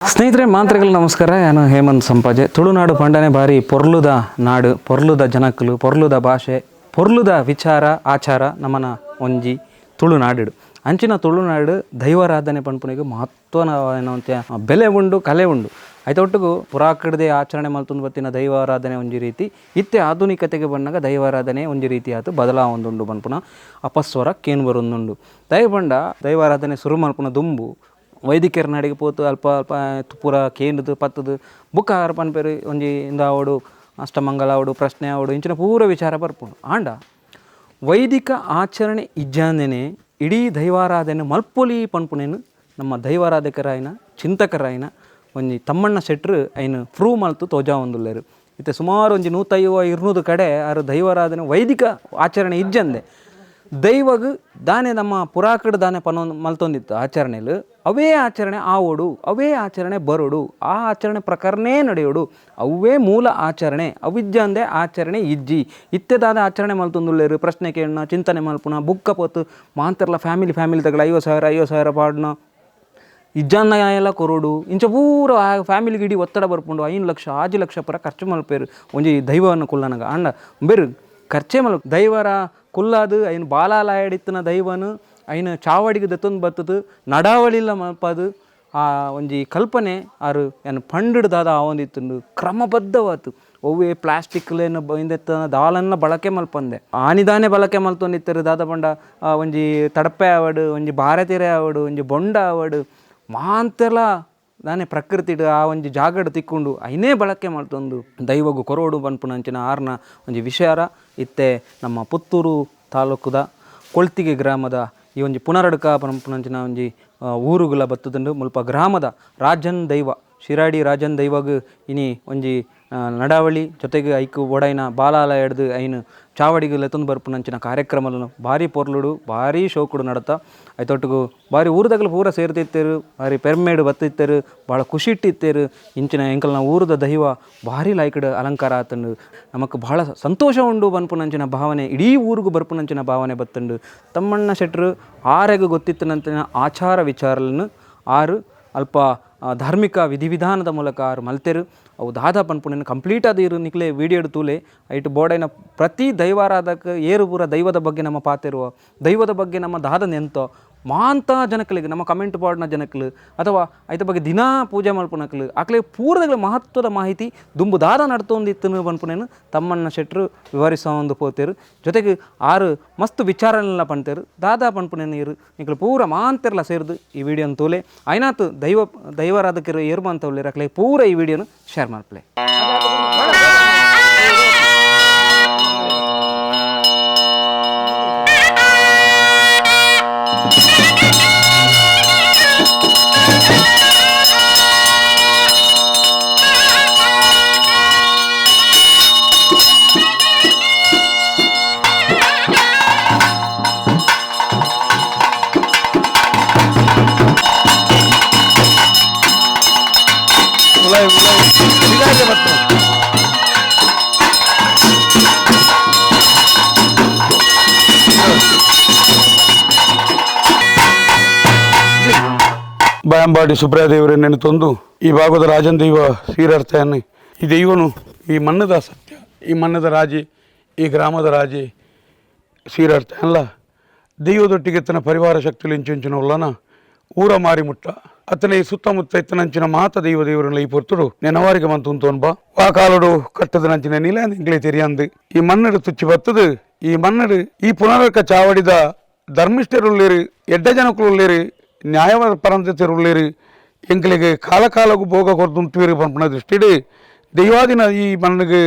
ಸ್ನೇಹಿತರೆ ಮಾಂತ್ರಿಗಳು ನಮಸ್ಕಾರ. ನಾನು ಹೇಮಂತ್ ಸಂಪಾಜೆ. ತುಳುನಾಡು ಪಂಡನೆ ಬಾರಿ ಪೊರ್ಲುದ ನಾಡು, ಪೊರ್ಲುದ ಜನಕಲು, ಪೊರ್ಲುದ ಭಾಷೆ, ಪೊರ್ಲುದ ವಿಚಾರ ಆಚಾರ ನಮ್ಮನ ಒಂಜಿ ತುಳುನಾಡು. ಅಂಚಿನ ತುಳುನಾಡು ದೈವಾರಾಧನೆ ಪಂಪನಿಗೆ ಮಹತ್ವನ ಬೆಲೆ ಉಂಡು, ಕಲೆ ಉಂಡು. ಐತೊಟ್ಟಿಗೂ ಪುರಾಕಡದೆ ಆಚರಣೆ ಮಲ್ತೊಂದು ಬತ್ತಿನ ದೈವಾರಾಧನೆ ಒಂಜಿ ರೀತಿ, ಇತ್ತೆ ಆಧುನಿಕತೆಗೆ ಬಂದಾಗ ದೈವಾರಾಧನೆ ಒಂಜಿ ರೀತಿ ಆತು ಬದಲಾವೊಂದುಂಡು ಪನ್ಪುನ ಅಪಸ್ವರ ಕೇನು ಬರೊಂದುಂಡು. ದಯಪಂಡ ದೈವಾರಾಧನೆ ಶುರು ಮಲ್ಪುನ ದುಂಬು ವೈದಿಕರ ನಾಡಿಗೆ ಪೋತು ಅಲ್ಪ ಅಲ್ಪ ಪೂರ ಕೇಂದ್ರದು ಪತ್ತದು ಬುಕ್ಕ ಆರು ಪನ್ಪೇರು ಒಂಜಿ ಇಂದ ಆವಡು ಅಷ್ಟಮಂಗಲ ಆವಡು ಪ್ರಶ್ನೆ ಆವಡು ಇಂಚಿನ ಪೂರ ವಿಚಾರ ಬರ್ಪುಂಡು. ಆಂಡ ವೈದಿಕ ಆಚರಣೆ ಇಜ್ಜಾಂದೇನೆ ಇಡೀ ದೈವಾರಾಧನೆ ಮಲ್ಪೊಲಿ ಪನ್ಪುನೇನು ನಮ್ಮ ದೈವಾರಾಧಕರಾಯಿನ ಚಿಂತಕರಾಯಿನ ಒಂಜಿ ತಮ್ಮಣ್ಣ ಶೆಟ್ರು ಐನು ಪ್ರೂವ್ ಮಲ್ತು ತೋಜಾ ಒಂದುಲ್ಲೇರು. ಇತ್ತೆ ಸುಮಾರು ಒಂಜಿ 150-200 ಕಡೆ ಆರು ದೈವಾರಾಧನೆ ವೈದಿಕ ಆಚರಣೆ ಇಜ್ಜಂದೆ ದೈವಗ್ ದಾನೆ ನಮ್ಮ ಪುರಾಕಡ ದಾನೆ ಪನ್ನೊಂದು ಮಲ್ತೊಂದಿತ್ತು ಆಚರಣೆಲು. ಅವೇ ಆಚರಣೆ ಆವೋಡು, ಅವೇ ಆಚರಣೆ ಬರೋಡು, ಆ ಆಚರಣೆ ಪ್ರಕಾರನೇ ನಡೆಯೋಡು, ಅವೇ ಮೂಲ ಆಚರಣೆ. ಅವಿಜ್ಜಂದೆ ಆಚರಣೆ ಇಜ್ಜಿ ಇತ್ತೆದಾದ ಆಚರಣೆ ಮಲ್ತೊಂದುಲ್ಲೇರು. ಪ್ರಶ್ನೆ ಕೇಳಣ, ಚಿಂತನೆ ಮಲ್ಪುನ, ಬುಕ್ಕ ಪೋತು ಮಾಂತರ್ಲ ಫ್ಯಾಮಿಲಿ ತಗಲ 50,000 ಪಾಡ್ನ ಇಜ್ಜಾನ್ನ ಎಲ್ಲ ಕೊರೋಡು ಇಂಚ ಪೂರ ಆ ಫ್ಯಾಮಿಲಿಗೆ ಇಡೀ ಒತ್ತಡ ಬರ್ಪುಂಡು. 5 ಲಕ್ಷ 6 ಲಕ್ಷ ಪರ ಖರ್ಚು ಮಲ್ಪೇರು ಒಂಜಿ ದೈವವನ್ನು ಕುಲ್ಲನಗ. ಅಂಡ ಬೇರು ಖರ್ಚೆ ಮಲ್ಪು ದೈವರ ಕುಲ್ಲಾದು ಐನು ಬಾಲಾಲ ಎಡಿತ್ತಿನ ದೈವನು ಐನು ಚಾವಡಿಗೆ ದತ್ತೊಂದು ಬತ್ತದು ನಡಾವಳಿಲ್ಲ ಮಲ್ಪದು ಆ ಒಂಜಿ ಕಲ್ಪನೆ ಆರು ಏನು ಪಂಡಿಡ್ದಾದ ಆವೊಂದಿತ್ತುಂಡು ಕ್ರಮಬದ್ಧವಾತು. ಒವ್ವೇ ಪ್ಲಾಸ್ಟಿಕ್ಲೇನು ಇಂದೆತ್ತ ದಾಲನ್ನ ಬಳಕೆ ಮಲ್ಪಂದೆ ಆನಿದಾನೆ ಬಳಕೆ ಮಲ್ತೊಂದಿತ್ತರು. ದಾದ ಪಂಡ ಒಂಜಿ ತಡಪೆ ಆವಡು, ಒಂಜಿ ಬಾರೆತೆರೆ ಆವಡು, ಒಂಜಿ ಬೊಂಡ ಆವಡು ಮಾಂತೆಲ ನಾನೇ ಪ್ರಕೃತಿಡು ಆ ಒಂಜಿ ಜಾಗಡು ತಿಕ್ಕೊಂಡು ಐನೇ ಬಳಕೆ ಮಲ್ತೊಂದು ದೈವಗು ಕೊರೋಡು ಪನ್ಪುನಂಚಿನ ಆರ್ನ ಒಂಜಿ ವಿಷಯ ಇತ್ತೆ ನಮ್ಮ ಪುತ್ತೂರು ತಾಲೂಕುದ ಕೊಳ್ತಿಗೆ ಗ್ರಾಮದ ಈ ಒಂಜಿ ಪುನರಡ್ಕ ಪನ್ಪುನಂಚಿನ ಒಂಜಿ ಊರುಗಳ ಬತ್ತುದುಂಡು ಮುಲ್ಪ ಗ್ರಾಮದ ರಾಜನ್ ದೈವ ಶಿರಾಡಿ ರಾಜನ್ ದೈವಗ್ ಇನಿ ಒಂಜಿ ನಡಾವಳಿ ಜೊತೆಗೆ ಐಕು ಒಡೈನ ಬಾಲಾಲ ಎಡ್ದು ಐನು ಚಾವಡಿಗೆ ಲೆತ್ತೊಂದು ಬರ್ಪುನಂಚಿನ ಕಾರ್ಯಕ್ರಮలను ಭಾರಿ ಪೊರ್ಲುಡು ಭಾರಿ ಶೋಕುಡು ನಡತ. ಐತೊಟ್ಟಿಗೂ ಭಾರಿ ಊರದಾಗಲು ಪೂರ ಸೇರ್ತಿತ್ತೇರು, ಭಾರಿ ಪೆರ್ಮೇಡು ಬತ್ತಿತ್ತೇರು, ಭಾಳ ಖುಷಿ ಇಟ್ಟಿತ್ತೇರು. ಇಂಚಿನ ಎಂಕಲ್ನ ಊರದ ದೈವ ಭಾರಿ ಲೈಕಡು ಅಲಂಕಾರ ಆತಂಡು. ನಮಕ್ ಭಾಳ ಸಂತೋಷ ಉಂಡು ಬನ್ಪುನಂಚಿನ ಭಾವನೆ, ಇಡೀ ಊರಿಗೂ ಬರ್ಪುನಂಚಿನ ಭಾವನೆ ಬತ್ತಂಡು. ತಮ್ಮಣ್ಣ ಶೆಟ್ರು ಆರೆಗೂ ಗೊತ್ತಿತ್ತನಂತಿನ ಆಚಾರ ವಿಚಾರలను ಆರು ಅಲ್ಪ ಧಾರ್ಮಿಕ ವಿಧಿವಿಧಾನದ ಮೂಲಕ ಆರು ಮಲ್ತೆರು. ಅವು ದಾದ ಪನ್ಪುಣೆನು ಕಂಪ್ಲೀಟ್ ಅದು ಇರು ನಿಕ್ಲೆ ವೀಡಿಯೋಡು ತೂಲೆ ಐಟು ಬೋಡೈನ ಪ್ರತಿ ದೈವಾರಾಧಕ ಏರು ಪೂರ ದೈವದ ಬಗ್ಗೆ ನಮ್ಮ ಪಾತೆರುವ ದೈವದ ಬಗ್ಗೆ ನಮ್ಮ ದಾದ ನೆಂತೋ ಮಾಂತ ಜನಕಲಿಗೆ ನಮ್ಮ ಕಮೆಂಟ್ ಬೋರ್ಡ್ನ ಜನಕಲು ಅಥವಾ ಐತ ಬಗ್ಗೆ ದಿನಾ ಪೂಜೆ ಮಲ್ಪುನಕ್ಲು ಆಕಲೆ ಪೂರ್ವದ ಮಹತ್ವದ ಮಾಹಿತಿ ದುಂಬು ದಾದ ನಡ್ತೊಂದಿತ್ತು ಪನ್ಪುನೇನು ತಮ್ಮಣ್ಣ ಶೆಟ್ರು ವಿವರಿಸೋ ಒಂದು ಪೋತೇರು. ಜೊತೆಗೆ ಆರು ಮಸ್ತ್ ವಿಚಾರನೆಲ್ಲ ಪಣ್ತೇರು ದಾದಾ ಪನ್ಪುನೇನು ಇರು ನಿಕ್ಲು ಪೂರ ಮಾಂತೆರ್ಲ ಸೇರಿದು ಈ ವಿಡಿಯೋನ ತೋಲೆ ಐನಾತು ದೈವಾರಾಧಕರು ಏರು ಅಂತವ್ಲಿ ಅಕ್ಲೆ ಪೂರ ಈ ವಿಡಿಯೋನು ಶೇರ್ ಮಾಡ್ಪ್ಲೆ. ಬಾಯಂಬಾಡಿ ಸುಬ್ರಾಯ ದೇವರೇ ನೆನೆತೊಂದು ಈ ಭಾಗದ ರಾಜನ್ ದೈವ ಶ್ರೀರರ್ಥಯನ್ನು ಈ ದೈವನು ಈ ಮಣ್ಣದ ಸತ್ಯ, ಈ ಮಣ್ಣದ ರಾಜೆ, ಈ ಗ್ರಾಮದ ರಾಜೆ ಶ್ರೀರರ್ಥ ಅಲ್ಲ ದೈವದೊಟ್ಟಿಗೆ ತನ್ನ ಪರಿವಾರ ಶಕ್ತಿಯಲ್ಲಿ ಇಂಚಿನ ಉಲ್ಲನ ಊರ ಮಾರಿ ಮುಟ್ಟ ಅತನೇ ಸುತ್ತಮುತ್ತ ಇತ್ತನಂಚಿನ ಮಾತ ದೇವರನ್ನ ಈ ಪೊರ್ತುಡು ನೆನವಾರಿಗೆ ಮಂತುಂತೋನ್ ಬಾ ಆ ಕಾಲಡು ಕಟ್ಟದ ನಂಚಿನ ನೀಲ ನಿಂಗ್ಲೇ ತೆರಿಯಂದು ಈ ಮಣ್ಣಡು ತುಚ್ಚಿ ಬತ್ತದು. ಈ ಮಣ್ಣಡು ಈ ಪುನರಕ ಚಾವಡಿದ ಧರ್ಮಿಷ್ಠರುಳ್ಳೇರು, ಎಡ್ಡ ಜನಕುಳ್ಳೇರು, ನ್ಯಾಯವಾದ ಪರಂತರುಳ್ಳೇರು, ಎಂಕಲಿಗೆ ಕಾಲಕ್ಕೂ ಭೋಗ ಕೊರ್ದುಂಟುವಿರು ಪಂಪನ ದೃಷ್ಟಿಡು ದೈವಾದಿನ ಈ ಮಣ್ಣಿಗೆ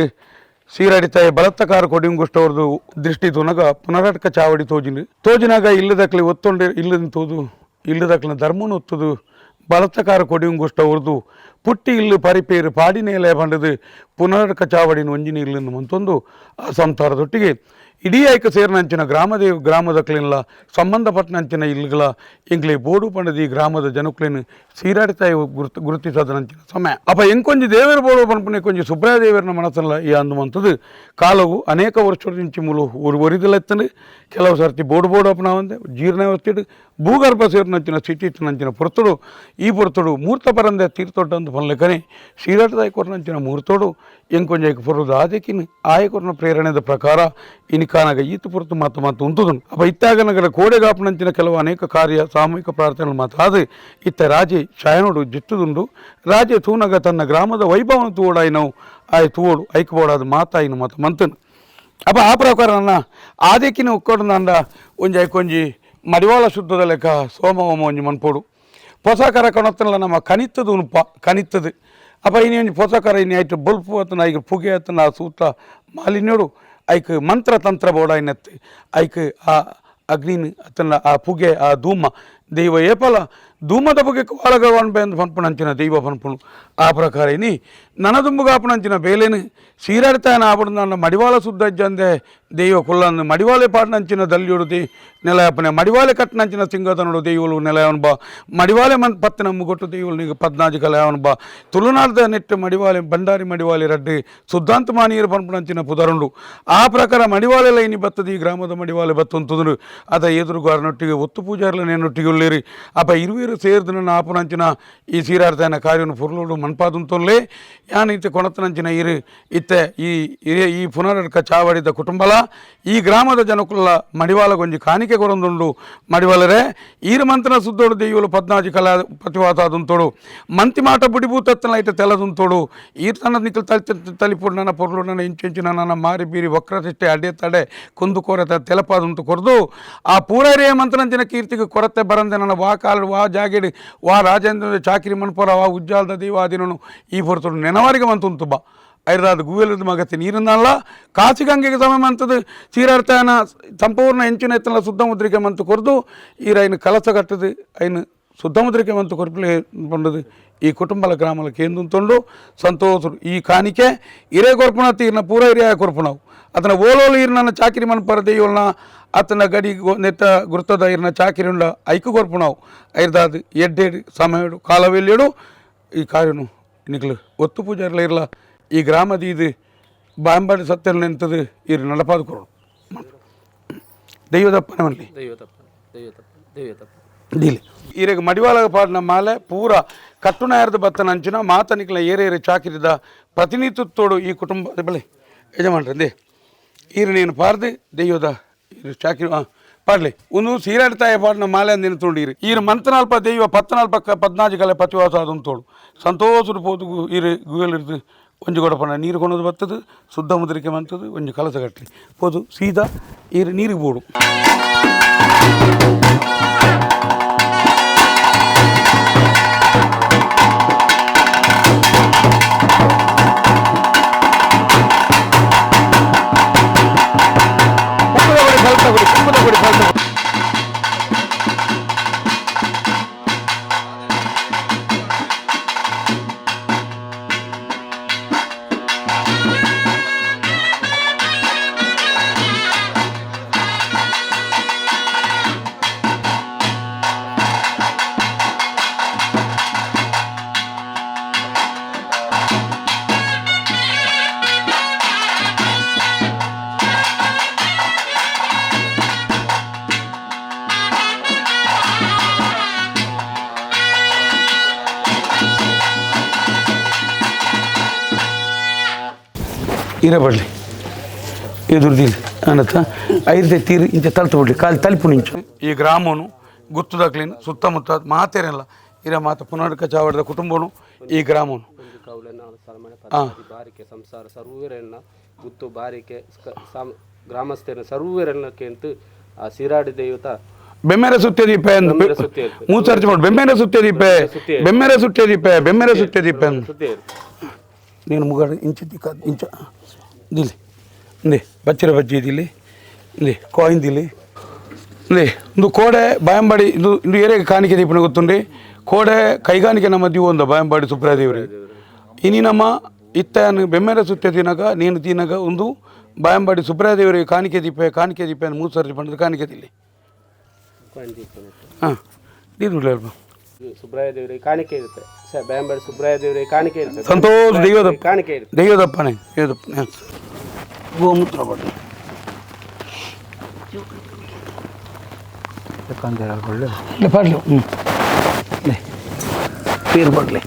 ಸೀರಾಡಿತಾಯಿ ಬಲತ್ತಕಾರ ಕೊಡಿಂಗುಷ್ಟವ್ರದ್ದು ದೃಷ್ಟಿ ತುನಗ ಪುನರಡ್ಕ ಚಾವಡಿ ತೋಜಿನಾಗ ಇಲ್ಲದಕ್ಲೆ ಒತ್ತೊಂಡೆ ಇಲ್ಲದ ತೋದು ಇಲ್ಲದಕ್ಲ ಧರ್ಮನ ಒತ್ತದು ಬಲತ್ತಕಾರ ಕೊಡಿಂಗುಷ್ಟವ್ರದ್ದು ಪುಟ್ಟಿ ಇಲ್ಲು ಪರಿಪೇರು ಪಾಡಿನೇಲೆ ಬಂಡದು ಪುನರಡ್ಕ ಚಾವಡಿನ ಒಂಜಿನ ಇಲ್ಲನ್ನು ಮಂತೊಂದು ಆ ಸಂಸಾರದೊಟ್ಟಿಗೆ ಇಡೀ ಐಕ ಸೇರಿನಂಚಿನ ಗ್ರಾಮದ ಕ್ಲೀನ್ಲ ಸಂಬಂಧಪಟ್ಟನಂಚಿನ ಇಲ್ಗಳ ಎಂಕ್ಲೆ ಬೋಡು ಪಂಡದ ಈ ಗ್ರಾಮದ ಜನಕ್ಲೇನು ಸೀರಾಡಿತಾಯಿ ಗುರುತಿಸೋದನಂಚಿನ ಸಮಯ ಅಪ್ಪ ಎಂಕೊಂಜಿ ದೇವರ ಬೋಡು ಪಂಪನೆ ಕೊಂಚ ಸುಬ್ರಾಯ ದೇವರನ ಮನಸ್ಸಲ್ಲ ಈ ಅಂದುವಂಥದ್ದು ಕಾಲವು ಅನೇಕ ವರ್ಷದ నుంచి ಮೂಲು ಒರಿದಲೆತ್ತಂದು ಕೆಲವು ಸರ್ತಿ ಬೋಡು ಅಪ್ಪನಾವಂದೆ ಜೀರ್ಣ ವ್ಯವಸ್ಥೆ ಭೂಗರ್ಭ ಸೇರಿನಂಚಿನ ಸ್ಥಿತಿ ಇತ್ತಿನಂಚಿನ ಪುರತುಡು ಈ ಪುರತುಡು ಮೂರ್ತ ಪರಂದೆ ತೀರ್ಥೊಡ್ಡಂದು ಪನ್ಲೆಕನೆ ಸೀರಾಟದಾಯಿ ಕೊರನಂಚಿನ ಮೂರ್ತೋಡು ಎಂಕೊಂಜ ಪುರದ ಆದಕಿನ ಆಯಕೊರನ ಪ್ರೇರಣೆದ ಪ್ರಕಾರ ಇನಿಕಾನಾಗ ಈತ ಪುರತು ಮಾತು ಉಂಟುದನು ಅಪ್ಪ ಇತ್ತಾಗನಗರ ಕೋಡೆಗಾಪನಂಚಿನ ಕೆಲವು ಅನೇಕ ಕಾರ್ಯ ಸಾಮೂಹಿಕ ಪ್ರಾರ್ಥನೆಗಳು ಮಾತಾದು ಇತ್ತ ರಾಜೆ ಶಾಯನೋಡು ಜಿಟ್ಟುದುಂಡು ರಾಜೆ ತೂನಗ ತನ್ನ ಗ್ರಾಮದ ವೈಭವನ ತೂವಡಾಯಿ ನಾವು ಆಯ್ ತೂವಡು ಐಕ್ಬೋಡಾದ ಮಾತಾಯಿನ ಮಾತು ಮಂತನು ಅಪ್ಪ ಆ ಪ್ರಕಾರ ನನ್ನ ಆದಕಿನ ಒಕ್ಕೋಡು ನಂದ ಒಂಜಿ ಮಡಿವಾಳ ಶುದ್ಧದ ಲೆಕ್ಕ ಸೋಮೋಮ ಒಂಜಿ ಮನ್ಪೋಡು ಪೊಸಕರ ಕೊನತ್ತಲ್ಲ ನಮ್ಮ ಕನಿತ್ತದು ಉನುಪ ಕನಿತ್ತದು ಅಪ್ಪ ಇನಿ ಒಂಜಿ ಪೊಸಕರ ಇನಿ ಆಯ್ತು ಬಲ್ಪು ಅತನ ಐಕ ಪುಗೆ ಅತನ ಆ ಸೂತ ಮಾಲಿನ್ಯೋಡು ಐಕ್ ಮಂತ್ರ ತಂತ್ರ ಬೋಡಾಯಿನತ್ತು ಐಕ್ ಆ ಅಗ್ನಿನ ಅತನ ಆ ಪುಗೆ ಆ ಧೂಮ ದೈವ ಏಪಲ ಧೂಮದ ಬಗ್ಗೆ ಒಳಗವನ್ಬೆ ಅಂತ ಪನ್ಪುಣಂಚಿನ ದೈವ ಪನ್ಪುಣು ಆ ಪ್ರಕಾರ ಇನಿ ನನದುಂಬುಗಾಪನಂಚಿನ ಬೇಲೇನು ಸೀರಾಡ್ತಾಯನ ಆಪಡು ನನ್ನ ಮಡಿವಾಳ ಶುದ್ಧ ಜಂದೆ ದೈವ ಕುಲ್ಲನ್ನು ಮಡಿವಾಳೆ ಪಾಡ್ನಂಚಿನ ದಲ್ಲಿಯೋಡು ನೆಲೆಯಪ್ಪನೆ ಮಡಿವಾಳೆ ಕಟ್ಟನಂಚಿನ ಸಿಂಗದನೋಡು ದೈವಲು ನೆಲೆಯವನ್ ಬಾ ಮಡಿವಾಳೆ ಪತ್ತಿನ ಮುಗೊಟ್ಟು ದೈವಲು ನಿಗ 14 ಕಲೆಯವನ್ ಬಾ ತುಳುನಾಡದ ನೆಟ್ಟು ಮಡಿವಾಳೆ ಬಂಡಾರಿ ಮಡಿವಾಳೆ ರಡ್ಡಿ ಶುದ್ಧಾಂತ ಮಾನೀಯರು ಪನ್ಪುಣಂಚಿನ ಪುದರುಂಡು ಆ ಪ್ರಕಾರ ಮಡಿವಾಳೆ ಲೈನಿ ಬತ್ತದ ಈ ಗ್ರಾಮದ ಮಡಿವಾಳೆ ಬತ್ತಂತುದ್ರು ಅದ ಎದುರುಗಾರನೊಟ್ಟಿಗೆ ಒತ್ತು ಪೂಜಾರ್ಲನೇನೊಟ್ಟಿಗೆ ಉಳ್ಳೇರಿ ಅಪ್ಪ ಇರುವಿರು ಸೇರಿದ ನನ್ನ ಆಪನಂಚಿನ ಈ ಸೀರಾಡ್ತಾಯನ ಕಾರ್ಯವನ್ನು ಪುರ್ಲೋಡು ಮನ್ಪಾದಂತೊಲ್ಲೇ ಯಾನೈತೆ ಕೊಣತನಂಚಿನ ಇತ್ತೆ ಈ ಪುನರಡ್ಕ ಚಾವಡಿದ ಕುಟುಂಬಲ ಈ ಗ್ರಾಮದ ಜನಕುಲ್ಲ ಮಡಿವಾಳಗೊಂಜಿ ಕಾಣಿಕೆ ಕೊರೊಂದುಂಡು ಮಡಿವಾಳರೆ ಈರು ಮಂತ್ರನ ಸುದ್ದೋಡು ದೆಯ್ಯುಲು 14 ಕಲಾ ಪ್ರತಿವಾತಾದುಂತೋಡು ಮಂತಿ ಮಾಟ ಬುಡಿಭೂತತ್ತನ ಐತೆ ತೆಲದುಂತೋಡು ಈರ್ ತನ್ನ ನಿಖಲ್ ತಲಿಪುಡು ನನ್ನ ಪೊರ್ಲು ನನ್ನ ಇಂಚೆಂಚಿನ ನನ್ನ ಮಾರಿ ಬೀರಿ ವಕ್ರತಿಷ್ಟೆ ಅಡ್ಡೆ ತಡೆ ಕುಂದು ಕೊರತೆ ತೆಲಪಾದಂತು ಕೊರದು ಆ ಪೂರೈರೆಯ ಮಂತ್ರನಂಚಿನ ಕೀರ್ತಿಗೆ ಕೊರತೆ ಬರಂದೆ ನನ್ನ ವಾ ಕಾಲು ವಾ ಜಾಗಿಡಿ ವಾ ರಾಜೇಂದ್ರ ಚಾಕಿರಿ ಮನ್ಪುರ ವಾ ಉಜ್ಜಾಲದ ದೈವಾದಿನನು ಈ ಹೊರತು ನೆನವರಿಗೆ ಮಂತುಂತು ಬಾ ಐದಾದ ಗೂವೆಲದ ಮಗತ್ತೆ ನೀರನ್ನಲ್ಲ ಕಾಸಿಗಂಗೆಗೆ ಸಮಯ ಅಂತದ್ದು ಸೀರಾಡ್ತಾಯನ ಸಂಪೂರ್ಣ ಹೆಂಚಿನ ಎತ್ತಲ ಶುದ್ಧಮುದ್ರಿಕೆ ಮಂತು ಕೊರದು ಈರೈನು ಕಲಸ ಕಟ್ಟದು ಐನು ಶುದ್ಧಮುದ್ರಿಕೆ ಮಂತು ಕೊರ್ಪಲೆ ಪಂಡದು ಈ ಕುಟುಂಬಲ ಗ್ರಾಮಲ ಕೇಂದುಂತೊಂಡು ಸಂತೋಷರು ಈ ಕಾಣಿಕೆ ಇರೇ ಕೊರ್ಪುಣ ತೀರ್ನ ಪೂರ ಹಿರಿಯ ಕೊರ್ಪುಣವು ಅದನ್ನ ಓಲೋಲು ಈರ್ನ ಚಾಕಿರಿ ಮನ್ಪರ ದೆಯ್ಯೋಲ್ನ ಅತನ ಗಡಿ ನೆತ್ತ ಗುರ್ತದ ಇರ್ನ ಚಾಕಿರಿ ಉಂಡ ಐಕು ಕೊರ್ಪುಣವು ಐದಾದ ಎಡ್ಡೆಡು ಸಮಯಡು ಕಾಲವೆಲ್ಲಿಡು ಈ ಕಾರ್ಯನು ನಿಖಲು ಒತ್ತು ಪೂಜಾರ್ಲ ಇರಲ ಈ ಗ್ರಾಮದ ಇದು ಬಾಂಬಾಡಿ ಸತ್ಯನ ನಿಂತದು ಇರು ನಡಪಾದ ಕೊರೋಡು ದೈವದಪ್ಪನ ಮಲ್ಲಿ ಡೀಲಿ ಈರೆಗೆ ಮಡಿವಾಳ ಪಾಡಿನ ಮಾಲೆ ಪೂರ ಕಟ್ಟುನಾಯರದ ಬತ್ತನ ಅಂಚಿನ ಮಾತನಿಕಲ ಏರೇರಿ ಚಾಕಿರಿದ ಪ್ರತಿನಿಧಿತ್ವೋಡು ಈ ಕುಟುಂಬದ ಬಳಿ ಯಜಮಾನ್ರಂದೆ ಈರು ನೀನು ಪಾರ್ದು ದೈವದ ಇರು ಚಾಕಿರಿ ಪಾಡ್ಲಿ ಒಂದು ಸೀರಾಡ್ತಾಯ ಪಾಡಿನ ಮಾಲೆ ಅಂದಿನ ತೊಂಡಿರಿ ಈರು ಮಂತನಾಲ್ಪ ದೈವ 14 ಕಲೆ ಪತಿವಾಸ ಅದಂತೋಡು ಸಂತೋಷರು ಪೋದು ಈರು ಗುವೆಲಿರ್ದು ಒಂಜಿ ಗೊಡಪನ ನೀರು ಕೊನೋದು ಬರ್ತದು ಶುದ್ಧ ಮುದ್ರಿಕೆ ಮಂತದು ಒಂಜಿ ಕಲಸ ಕಟ್ಟಿ ಪೋದು ಸೀದಾ ಈರು ನೀರಿಗೆ ಬೋಡು ಇರಬಡ್ಲಿ ಎದುರ್ದಿಲ್ಲ ಅನ್ನತ್ತ ಐದು ತೀರು ಇಂಚ ತಲ್ತು ಬಿಡ್ಲಿ ಕಾಲು ತಲುಪು ನಿಂಚು ಈ ಗ್ರಾಮನು ಗುತ್ತುದಾಗ್ಲಿನ ಸುತ್ತಮುತ್ತ ಮಾತೇನಲ್ಲ ಇರ ಮಾತ ಪುನರ್ಕ ಚಾವಡದ ಕುಟುಂಬನು ಈ ಗ್ರಾಮನು ಬಾರಿಕೆ ಸಂಸಾರ ಸರ್ವರೆನ್ನ ಗುತ್ತು ಬಾರಿಕೆ ಗ್ರಾಮಸ್ಥರ ಸರ್ವರೆನ್ನಕ್ಕೆ ಅಂತ ಆ ಸಿರಾಡಿ ದೇವತ ಬೆಮ್ಮೆರೆ ಸುತ್ತದೀಪ ಎಂದು ಮೂಸರ್ಚ್ ಮಾಡಿ ಬೆಮ್ಮೆರೆ ಸುತ್ತದೀಪ ಬೆಮ್ಮೆರೆ ಸುತ್ತದೀಪ ಬೆಮ್ಮೆರೆ ಸುತ್ತದೀಪ నేను ముగాడు ఇంచు ఇంచ దిలి ఇంది బచ్చిర బజ్జి దిలి ఇంది కాయిన్ దిలి ఇంది ಇಂದು ಕೋಡೆ ಬಾಯಂಬಾಡಿ ಇಂದು ಏರೆ ಕಾಣಿಕೆ ದೀಪನ ಗೊತ್ತುಂಡಿ ಕೋಡೆ ಕೈಗಾಣಿಕೆ ನಮ್ಮ ದಿವು ಒಂದು ಬಾಯಂಬಾಡಿ ಸುಬ್ರಾದೇವ್ರಿ ಇನಿ ನಮ್ಮ ಇತ್ತ ಬೆಮ್ಮೆರ ಸುತ್ತೆ ತಿನ್ನಗ ನೀನು ತಿನ್ನಗ ಒಂದು ಬಾಯಂಬಾಡಿ ಸುಬ್ರಾದೇವರಿಗೆ ಕಾಣಿಕೆ ದೀಪ ಮೂರು ಸರ್ತಿ ಬಂದು ಕಾಣಿಕೆ ದಿಲ್ಲಿ ಹಾಂ ನೀರು ಅಲ್ವಾ ಸುಬ್ರಾಯ ದೇವರಿಗೆ ಕಾಣಿಕೆ ಇರುತ್ತೆ ಸರ್, ಬ್ಯಾಂಬಾಡಿ ಸುಬ್ರಾಯ ದೇವರಿಗೆ ಕಾಣಿಕೆ ಇರುತ್ತೆ. ಸಂತೋಷ ದೈವದಪ್ಪ ಕಾಣಿಕೆ ಇರುತ್ತೆ. ದೈವದಪ್ಪನೇ ಗೋಮೂತ್ರ ಬಡ್ಲಿ ಪಾಡ್ಲಿ ಪೇರು ಬಡ್ಲಿ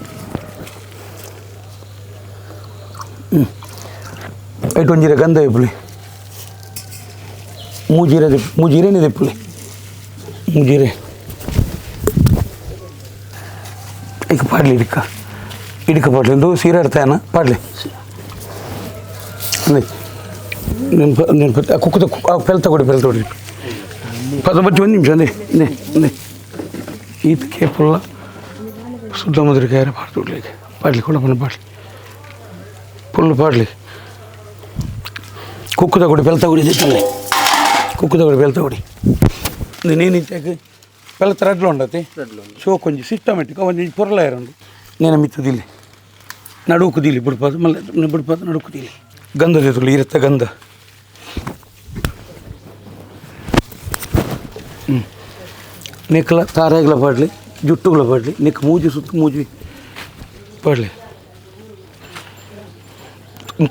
ಐಟೊಂಜಿರ ಗಂಧ ಇಪ್ಪಲಿ ಮೂಜಿರೇನೆ ಇಪ್ಪಲಿ ಮೂಜಿರೆ ಈಗ ಪಾಡ್ಲಿ ಇಡಕ ಪಾಡ್ಲಿ ಒಂದು ಸೀರೆ ಇರ್ತಾಯನ ಪಾಡ್ಲಿ ಕುಕ್ಕದ ಪೆಲ್ ತಗೊಡಿ ಪದ ಬಚ್ಚಿ ಒಂದು ನಿಮಿಷ ಅಂದೆ ಈತ ಕೇಪುಲ್ಲ ಶುದ್ಧ ಮುದ್ರಿಕಾಯ ಪಾಡ್ಲಿ ಕೊಡಪ್ಪನ ಪಾಡ್ಲಿ ಕುಕ್ಕದ ಕೊಡಿ ಬೆಲ್ ತಗೊಡಿ ಕುಕ್ಕದ ಕೊಡಿ ಬೆಲ್ ತಗೊಡಿ నేను పిల్ల థ్రెడ్లో ఉండదు షో కొంచెం సిస్టమేటిక్గా కొంచెం పొరలు అయ్యారండి నేను మిత్తుదిలి నడువుకు దిలి ఇప్పుడు మళ్ళీ ఇప్పుడు నడువుకు దిలి గంధ చేతులు ఇరత్త గంధ నెక్కల తారేగల పడಲಿ జుట్టుಗಳ పడಲಿ నెక్ ಮೂಜಿ ಸುತ್ತ ಮೂಜಿ ಪಡಲಿ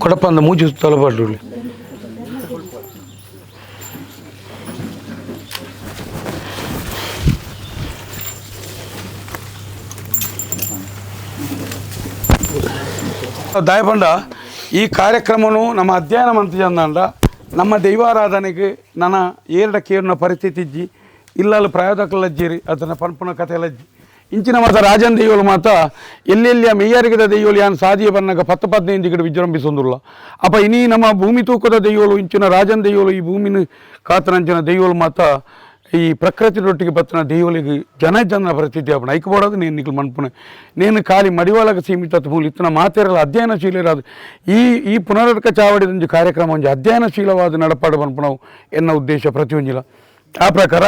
ಕೊಡಪ್ಪ ಅಂದ ಮೂಜಿ ಸುತ್ತಲ ಪಡಲಿ ದಯಪಂಡ ಈ ಕಾರ್ಯಕ್ರಮನು ನಮ್ಮ ಅಧ್ಯಯನ ಮಂತ್ರಿಜಂದ ನಮ್ಮ ದೈವಾರಾಧನೆಗೆ ನನ್ನ ಏರಡ ಕೇರಿನ ಪರಿಸ್ಥಿತಿ ಇಜ್ಜಿ ಇಲ್ಲಲ್ಲಿ ಪ್ರಾಯೋದಕಲಜ್ಜಿರಿ ಅದನ್ನು ಪನ್ಪುನ ಕಥೆಲಜ್ಜಿ ಇಂಚಿನ ಮಾತ ರಾಜನ್ ದೈವಲು ಮಾತ ಎಲ್ಲೆಲ್ಲಿಯ ಮೆಯ್ಯರಿಗದ ದೈವಲು ಯಾನು ಸಾಧಿಯ ಬನ್ನಾಗ 10-15 ಗಿಡ ವಿಜೃಂಭಿಸೊಂದುಲ್ಲ ಅಪ್ಪ ಇನ್ನೀ ನಮ್ಮ ಭೂಮಿ ತೂಕದ ದೈವಲು ಇಂಚಿನ ರಾಜನ್ ದೈವಲು ಈ ಭೂಮಿನ ಕಾತನಂಚಿನ ದೈವಲು ಮಾತ ಈ ಪ್ರಕೃತಿರೊಟ್ಟಿಗೆ ಬತ್ತಿನ ದೈವಲಿಗೆ ಜನ ಪರಿಸ್ಥಿತಿ ಅಪ್ಪಣ ಐಕ್ಬೋಡೋದು నేను నీకు మనుపునే నేను ఖాళీ మడివాళ్ళకు సీమితత్వములు ఇతన మాతేరల అధ్యయనశీలరాదు ಈ ಪುನರ್ಕ ಚಾವಡಿದ ಕಾರ್ಯಕ್ರಮ ಒಂದು ಅಧ್ಯಯನಶೀಲವಾದ ನಡಪಾಡು ಪನ್ಪುಣವು ಎನ್ನ ಉದ್ದೇಶ ಪ್ರತಿಯೊಂದಿಲ್ಲ ಆ ಪ್ರಕಾರ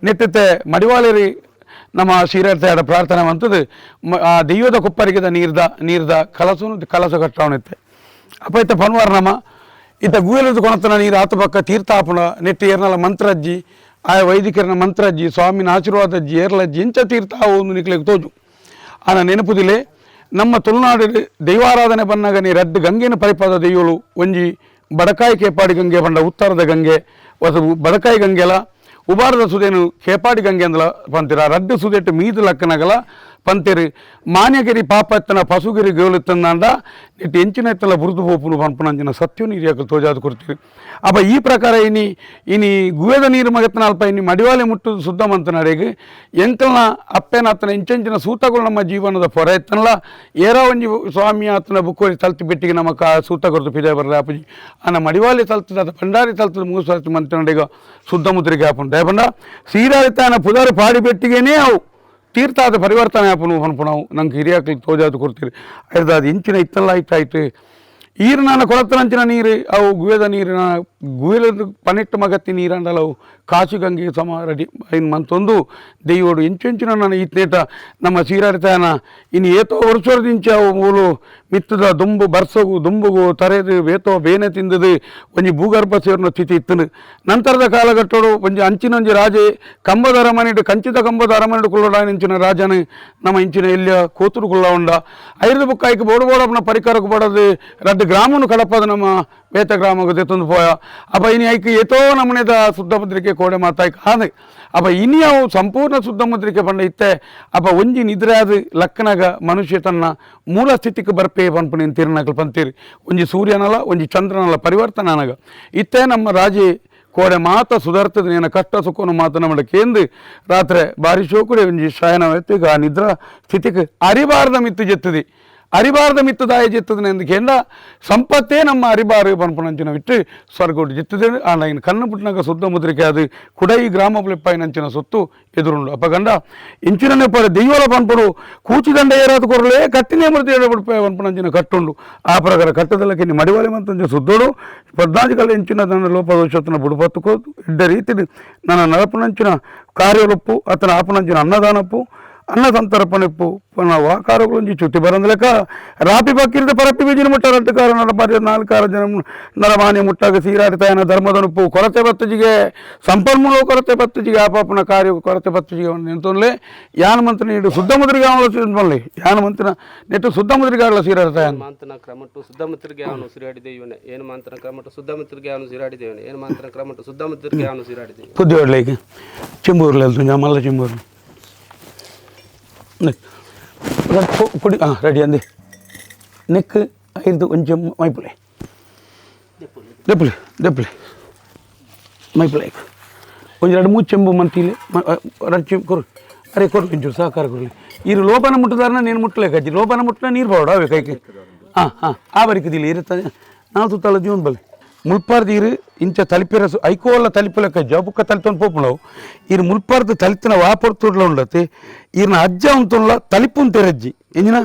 ನೆಟ್ಟತೆ ಮಡಿವಾಳರಿ ನಮ್ಮ ಶ್ರೀರಥ ಪ್ರಾರ್ಥನೆ ಅಂತದ್ದು ಆ ದೈವದ ಕೊಪ್ಪರಿಗೆದ ನೀರ್ದ ಕಲಸ ಕಟ್ಟವನಿತ್ತೆ ಅಪ್ಪ ಇತ್ತ ಪನ್ವಾರ ನಮ್ಮ ಇತ್ತ ಗೂಯಲದ ಕೊಣತನ ನೀರು ಆತ ಪಕ್ಕ ತೀರ್ಥಾಪುಣ ನೆಟ್ಟು ಏರ್ನಲ್ಲ ಮಂತ್ರಜ್ಜಿ ಆ ವೈದಿಕರನ ಮಂತ್ರಜ್ಜಿ ಸ್ವಾಮಿನ ಆಶೀರ್ವಾದಜ್ಜಿ ಏರ್ಲಜ್ಜಿ ಇಂಚ ತೀರ್ಥ ಒಂದು ನಿಕ್ಲಿಗೆ ತೋಜು ಆನ ನೆನಪುದಿಲೆ ನಮ್ಮ ತುಳುನಾಡು ದೈವಾರಾಧನೆ ಬನ್ನಾಗ ನೀ ರಡ್ಡು ಗಂಗೆನ ಪರಿಪಾದ ದೈವಳು ಒಂಜಿ ಬಡಕಾಯಿ ಕೇಪಾಡಿ ಗಂಗೆ ಬಂಡ ಉತ್ತರದ ಗಂಗೆ ಹೊಸ ಬಡಕಾಯಿ ಗಂಗೆಲ ಉಬಾರದ ಸುದೇನು ಕೇಪಾಡಿ ಗಂಗೆ ಅಂದಲ ಪಂತಿರ ರಡ್ಡು ಸುದೇಟು ಮೀದು ಲಕ್ಕನಗಲ ಪಂತಿರು ಮಾನ್ಯಗಿರಿ ಪಾಪತ್ತನ ಪಸುಗಿರಿ ಗೇಳುತ್ತಂದಾಂಡ ನೆಟ್ಟು ಎಂಚಿನ ಎತ್ತಲ ಬುರುದು ಪೋಪುನು ಪಂಪನಂಚಿನ ಸತ್ಯು ನೀರಿಯಾಕಲು ತೋಜಾದು ಕೊಡ್ತೀರಿ ಅಪ್ಪ ಈ ಪ್ರಕಾರ ಇನಿ ಗುವೆದ ನೀರು ಮಗತ್ತನ ಅಲ್ಪ ಇನಿ ಮಡಿವಾಲೆ ಮುಟ್ಟುದು ಶುದ್ಧ ಮಂತ ನಡೆಗೆ ಎಂಕಲ್ನ ಅಪ್ಪೇನ ಆತನ ಇಂಚೆಂಚಿನ ಸೂತಗಳು ನಮ್ಮ ಜೀವನದ ಪೊರೆ ಎತ್ತನಲ್ಲ ಏರೋ ಒಂಜಿ ಸ್ವಾಮಿ ಆತನ ಬುಕ್ಕೋರಿ ತಲ್ತಿ ಬೆಟ್ಟಿಗೆ ನಮ್ಮ ಸೂತ ಕೊಡ್ತು ಪಿದೆ ಬರ್ರೆ ಅಪ್ಪಜಿ ಆನ ಮಡಿವಾಲೆ ತಲ್ತದ ಭಂಡಾರಿ ತಲ್ತದ 3 ಸರ್ತಿ ಮಂತ ನಡೆಗ ಶುದ್ಧ ಮುದ್ರಿಗೆ ಹಾಪುಂಟು ದಯಪಂಡ ಸೀರಾಳಿತಾನ ಪುದಾರಿ ಪಾಡಿ ಬೆಟ್ಟಿಗೆನೇ ಅವು ತೀರ್ಥಾದ ಪರಿವರ್ತನೆ ಆಪನು ಪನ್ಪುಣವು ನಂಗೆ ಹಿರಿಯಾಕ್ಲಿಗೆ ತೋಜಾದು ಕೊಡ್ತೀರಿ ಅರ್ಧ ಅದು ಇಂಚಿನ ಇತ್ತಲ್ಲ ಆಯ್ತಾಯ್ತು ಈರು ನಾನು ಕೊಳತನಂಚಿನ ನೀರು ಅವು ಗುವೆದ ನೀರಿನ ಗುವೆಲದ ಪನೆಟ್ಟು ಮಗತ್ತಿ ನೀರಂಡಲ್ಲ ಅವು ಕಾಶಿ ಗಂಗೆ ಸಮ ರೆಡಿ ಇನ್ನು ಮಂತೊಂದು ದೈವೋಡು ಇಂಚೆಂಚಿನ ನಾನು ಇತ್ನೇಟ ನಮ್ಮ ಸೀರಾರಿತಾಯನ ಇನ್ನು ಏತೋ ವರ್ಷದಿಂಚೆ ಅವು ಮೂಲು ಮಿತ್ತದ ದುಂಬು ಬರ್ಸಗು ದುಂಬುಗು ತರೆದು ಬೇತೋ ಬೇನೆ ತಿಂದದು ಒಂಜಿ ಭೂಗರ್ಭ ಸೇರಿನ ಸ್ಥಿತಿ ಇತ್ತನು ನಂತರದ ಕಾಲಘಟ್ಟೋಡು ಒಂಜಿ ಅಂಚಿನೊಂಜಿ ರಾಜೆ ಕಂಬದ ಅರಮನೆಡು ಕಂಚಿತ ಕಂಬದ ಅರಮನೆಡು ಕುಳ್ಳೋಡ ಇಂಚಿನ ರಾಜನ ನಮ್ಮ ಇಂಚಿನ ಎಲ್ಲಿಯ ಕೋತುರು ಕುಳ್ಳ ಉಂಡ ಐದು ಬುಕ್ಕಾಯ್ಕೆ ಬೋಡಬೋಡಪ್ಪನ ಪರಿಕರಕ್ಕೆ ಬೋಡದು ರಡ್ಡು ಗ್ರಾಮನು ಕಡಪದ ನಮ್ಮ ಬೇತ ಗ್ರಾಮಕ್ಕೆ ತೆತ್ತೊಂದು ಪೋಯ ಅಪ್ಪ ಇನಿ ಐಕೆ ಏತೋ ನಮ್ಮನೆದ ಶುದ್ಧ ಮುದ್ರಿಕೆ ಕೋಡೆ ಮಾತಾಯ್ಕೆ ಆದ ಅಪ್ಪ ಇನಿ ಅವು ಸಂಪೂರ್ಣ ಶುದ್ಧ ಮುದ್ರಿಕೆ ಪಂಡ ಇತ್ತೆ ಅಪ್ಪ ಒಂಜಿ ನಿದ್ರೆ ಅದು ಲಕ್ಕನಾಗ ಮನುಷ್ಯ ತನ್ನ ಮೂಲ ಸ್ಥಿತಿಗೆ ಬರ್ಪೇ ಪನ್ಪುನಿ ತಿರ್ನಕಲ್ ಪಂತೀರಿ ಒಂಜಿ ಸೂರ್ಯನಲ್ಲ ಒಂಜಿ ಚಂದ್ರನಲ್ಲ ಪರಿವರ್ತನೆ ಅನಗ ಇತ್ತೇ ನಮ್ಮ ರಾಜೆ ಕೋಡೆ ಮಾತ ಸುಧಾರ್ತದ ನೇನ ಕಷ್ಟ ಸುಖನು ಮಾತ ನಮ್ಮಡ ಕೇಂದ್ರ ರಾತ್ರಿ ಬಾರಿ ಶೋಕುಡೆ ಒಂಜಿ ಶಯನ ಎತ್ತಿಗ ಆ ನಿದ್ರಾ ಸ್ಥಿತಿಗೆ ಅರಿಬಾರ್ದ ಮಿತ್ತು ಜೆತ್ತದಿ ಅರಿಬಾರ್ದ ಮಿತ್ತದಾಯ ಜಿತ್ತದನೆ ಎಂದು ಕೇಂದ್ರ ಸಂಪತ್ತೇ ನಮ್ಮ ಅರಿಬಾರು ಪನ್ಪುನಂಚಿನ ಬಿಟ್ಟು ಸ್ವರ್ಗೋಡು ಜಿತ್ತದೆ ಆಂಡ ಕಣ್ಣು ಪುಟ್ಟನಾಗ ಶುದ್ಧ ಮುದ್ರಿಕೆ ಅದು ಕುಡೈ ಗ್ರಾಮ ನಂಚಿನ ಸೊತ್ತು ಎದುರುಂಡು ಅಪ್ಪ ಗಂಡ ಇಂಚಿನ ಪಡ ದೆಯ್ಯೋಲ ಪನ್ಪಡು ಕೂಚಿದಂಡ ಏರಾದ ಕೊರಲೇ ಕಟ್ಟಿನೇ ಮೃತಿ ಬಿಡ್ಪಾಯ ಪನ್ಪುನಂಚಿನ ಕಟ್ಟುಂಡು ಆ ಪ್ರಕಾರ ಕಟ್ಟದಲ್ಲಕ್ಕೆ ನೀ ಮಡಿವಾಲೆ ಮಂತಂಜ ಸುದ್ದೋಡು 14 ಇಂಚಿನ ನನ್ನ ಲೋಪದೋಷತನ ಬುಡುಪತ್ತುಕೋದು ಇಡ್ಡ ರೀತಿ ನನ್ನ ನರಪುನಂಚಿನ ಕಾರ್ಯಲೊಪ್ಪು ಅತನ ಆಪುನಂಚಿನ ಅನ್ನದಾನಪ್ಪು ಅನ್ನ ಸಂತರ್ಪಣೆಪ್ಪು ಪುನಃ ವಾಕಾರಗಳೊಂಜಿ ಚುಟ್ಟಿ ಬರಂದ್ಲೆಕ್ಕ ರಾಪಿ ಬಕ್ಕಿರದ ಪರಪ್ಪಿ ಬೀಜಿನ ಮುಟ್ಟ ರಟ್ಟುಕಾರ ನರ ನಾಲ್ಕಾರ ಜನ ನರಮಾನ್ಯ ಮುಟ್ಟಾಗ ಸೀರಾಡಿತಾಯನ ಧರ್ಮದನುಪ್ಪು ಕೊರತೆ ಬತ್ತಜಿಗೆ ಸಂಪನ್ಮೂಲ ಕೊರತೆ ಬತ್ತಜಿಗೆ ಆಪಾಪನ ಕಾರ್ಯ ಕೊರತೆ ಬತ್ತಜಿಗೆ ನಿಂತೊಂದ್ಲೆ ಯಾನ ಮಂತ್ರ ನೀಡು ಸುದ್ದಮುದ್ರಿಗೆ ಅವಳಿ ಯಾನ ಮಂತ್ರ ನೆಟ್ಟು ಸುದ್ದಮುದ್ರಿಗೆ ಆಗಲ್ಲ ಸೀರಾಡ್ತಾಯ ಮಾಂತನ ಕ್ರಮಟ್ಟು ಸುದ್ದಮುತ್ತರಿಗೆ ಅವನು ಸಿರಾಡಿದೆ ಇವನೇ ಏನು ಮಾಂತನ ಕ್ರಮಟ್ಟು ಸುದ್ದಮುತ್ತರಿಗೆ ಅವನು ಸಿರಾಡಿದೆ ಇವನೇ ಏನು ಮಾಂತನ ಕ್ರಮಟ್ಟು ಸುದ್ದಮುತ್ತರಿಗೆ ಅವನು ಸಿರಾಡಿದೆ ಬುದ್ಧಿ ಹೊಡ್ಲಿಕ್ಕೆ ಚಿಂಬೂರ್ಲಿ ಅಲ್ತು ಮಲ್ಲ ಚಿಂಬೂರ್ಲಿ ಕುಡಿ ರೆಡಿ ಅಂದೆ ನೆಕ್ ಐದು ಒಂಚ ಮೈಪುಲೆ ದೆಪ್ಪಲೆ ದೆಪ್ಪಲೆ ಮೈಪುಲೆ ಒಂದು ಎರಡು ಮೂರು ಚೆಂಬು ಮಂತಿಲೆ ಎರಡು ಕೊರು ಅರೆ ಕೊರು ಒಂಚೂರು ಸಹಕಾರ ಕೊರಲಿ ಇರು ಲೋಪನ ಮುಟ್ಟದಾರನ ನೀನು ಮುಟ್ಟಲೆ ಕಜ್ಜಿ ಲೋಪನ ಮುಟ್ಟನ ನೀರು ಬಾವಡ ಅವೆ ಕೈಗೆ ಆ ಬರಿಕದಿಲ್ಲ ಇರುತ್ತದೆ ನಾವು ಸುತ್ತಲ ಜೀವನ ಬಲೆ ಮುಲ್ಪಾರ್ದು ಇರು ಇಂಚ ತಲಿಪಿರ ಐಕೋಲ ತಲಿಪಲೆಕ್ಕ ಜಬುಕ್ಕ ತಲಿತೊಂದು ಪೋಪುಣವು ಇರು ಮುಲ್ಪಾರ್ದು ತಲಿತಿನ ವಾಪರ್ತುಡ್ಲ ಉಂಡತೆ ಇರ್ನ ಅಜ್ಜ ಉಂತುಲ್ಲ ತಲಿಪುಂತೆರಜ್ಜಿ ಎಂಜಿನ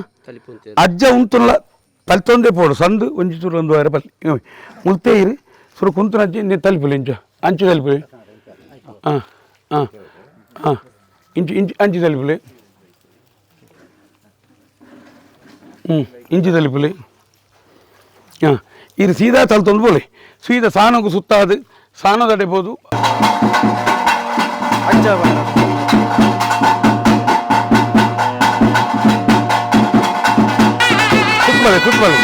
ಅಜ್ಜ ಉಂತುಲ್ಲ ತಲಿತೊಂದೇ ಪೋಡು ಸಂದು ಒಂಜಿ ಚೂರು ಒಂದು ವಾರ ಬಲ್ಲಿ ಮುಲ್ತೆ ಇರು ಸುರು ಕುಂತನ ಅಜ್ಜಿ ನೀನು ತಲಿಪಿಲ್ಲ ಇಂಚ ಅಂಚು ತಲಿಪಿಲೆ ಹಾಂ ಹಾಂ ಹಾಂ ಇಂಚು ಇಂಚು ಅಂಚು ತಲಿಪಿಲೆ ಇಂಚು ತಲಿಪಿಲೆ ಹಾಂ ಇರು ಸೀದಾ ತಲ್ತೊಂದು ಬೋಲೆ ಸೀದಾ ಸಾನಗೂ ಸುತ್ತಾದು ಸಾನದಡೆಬೋದು ಸುತ್ತಬಲೆ ಸುತ್ತಬಲೆ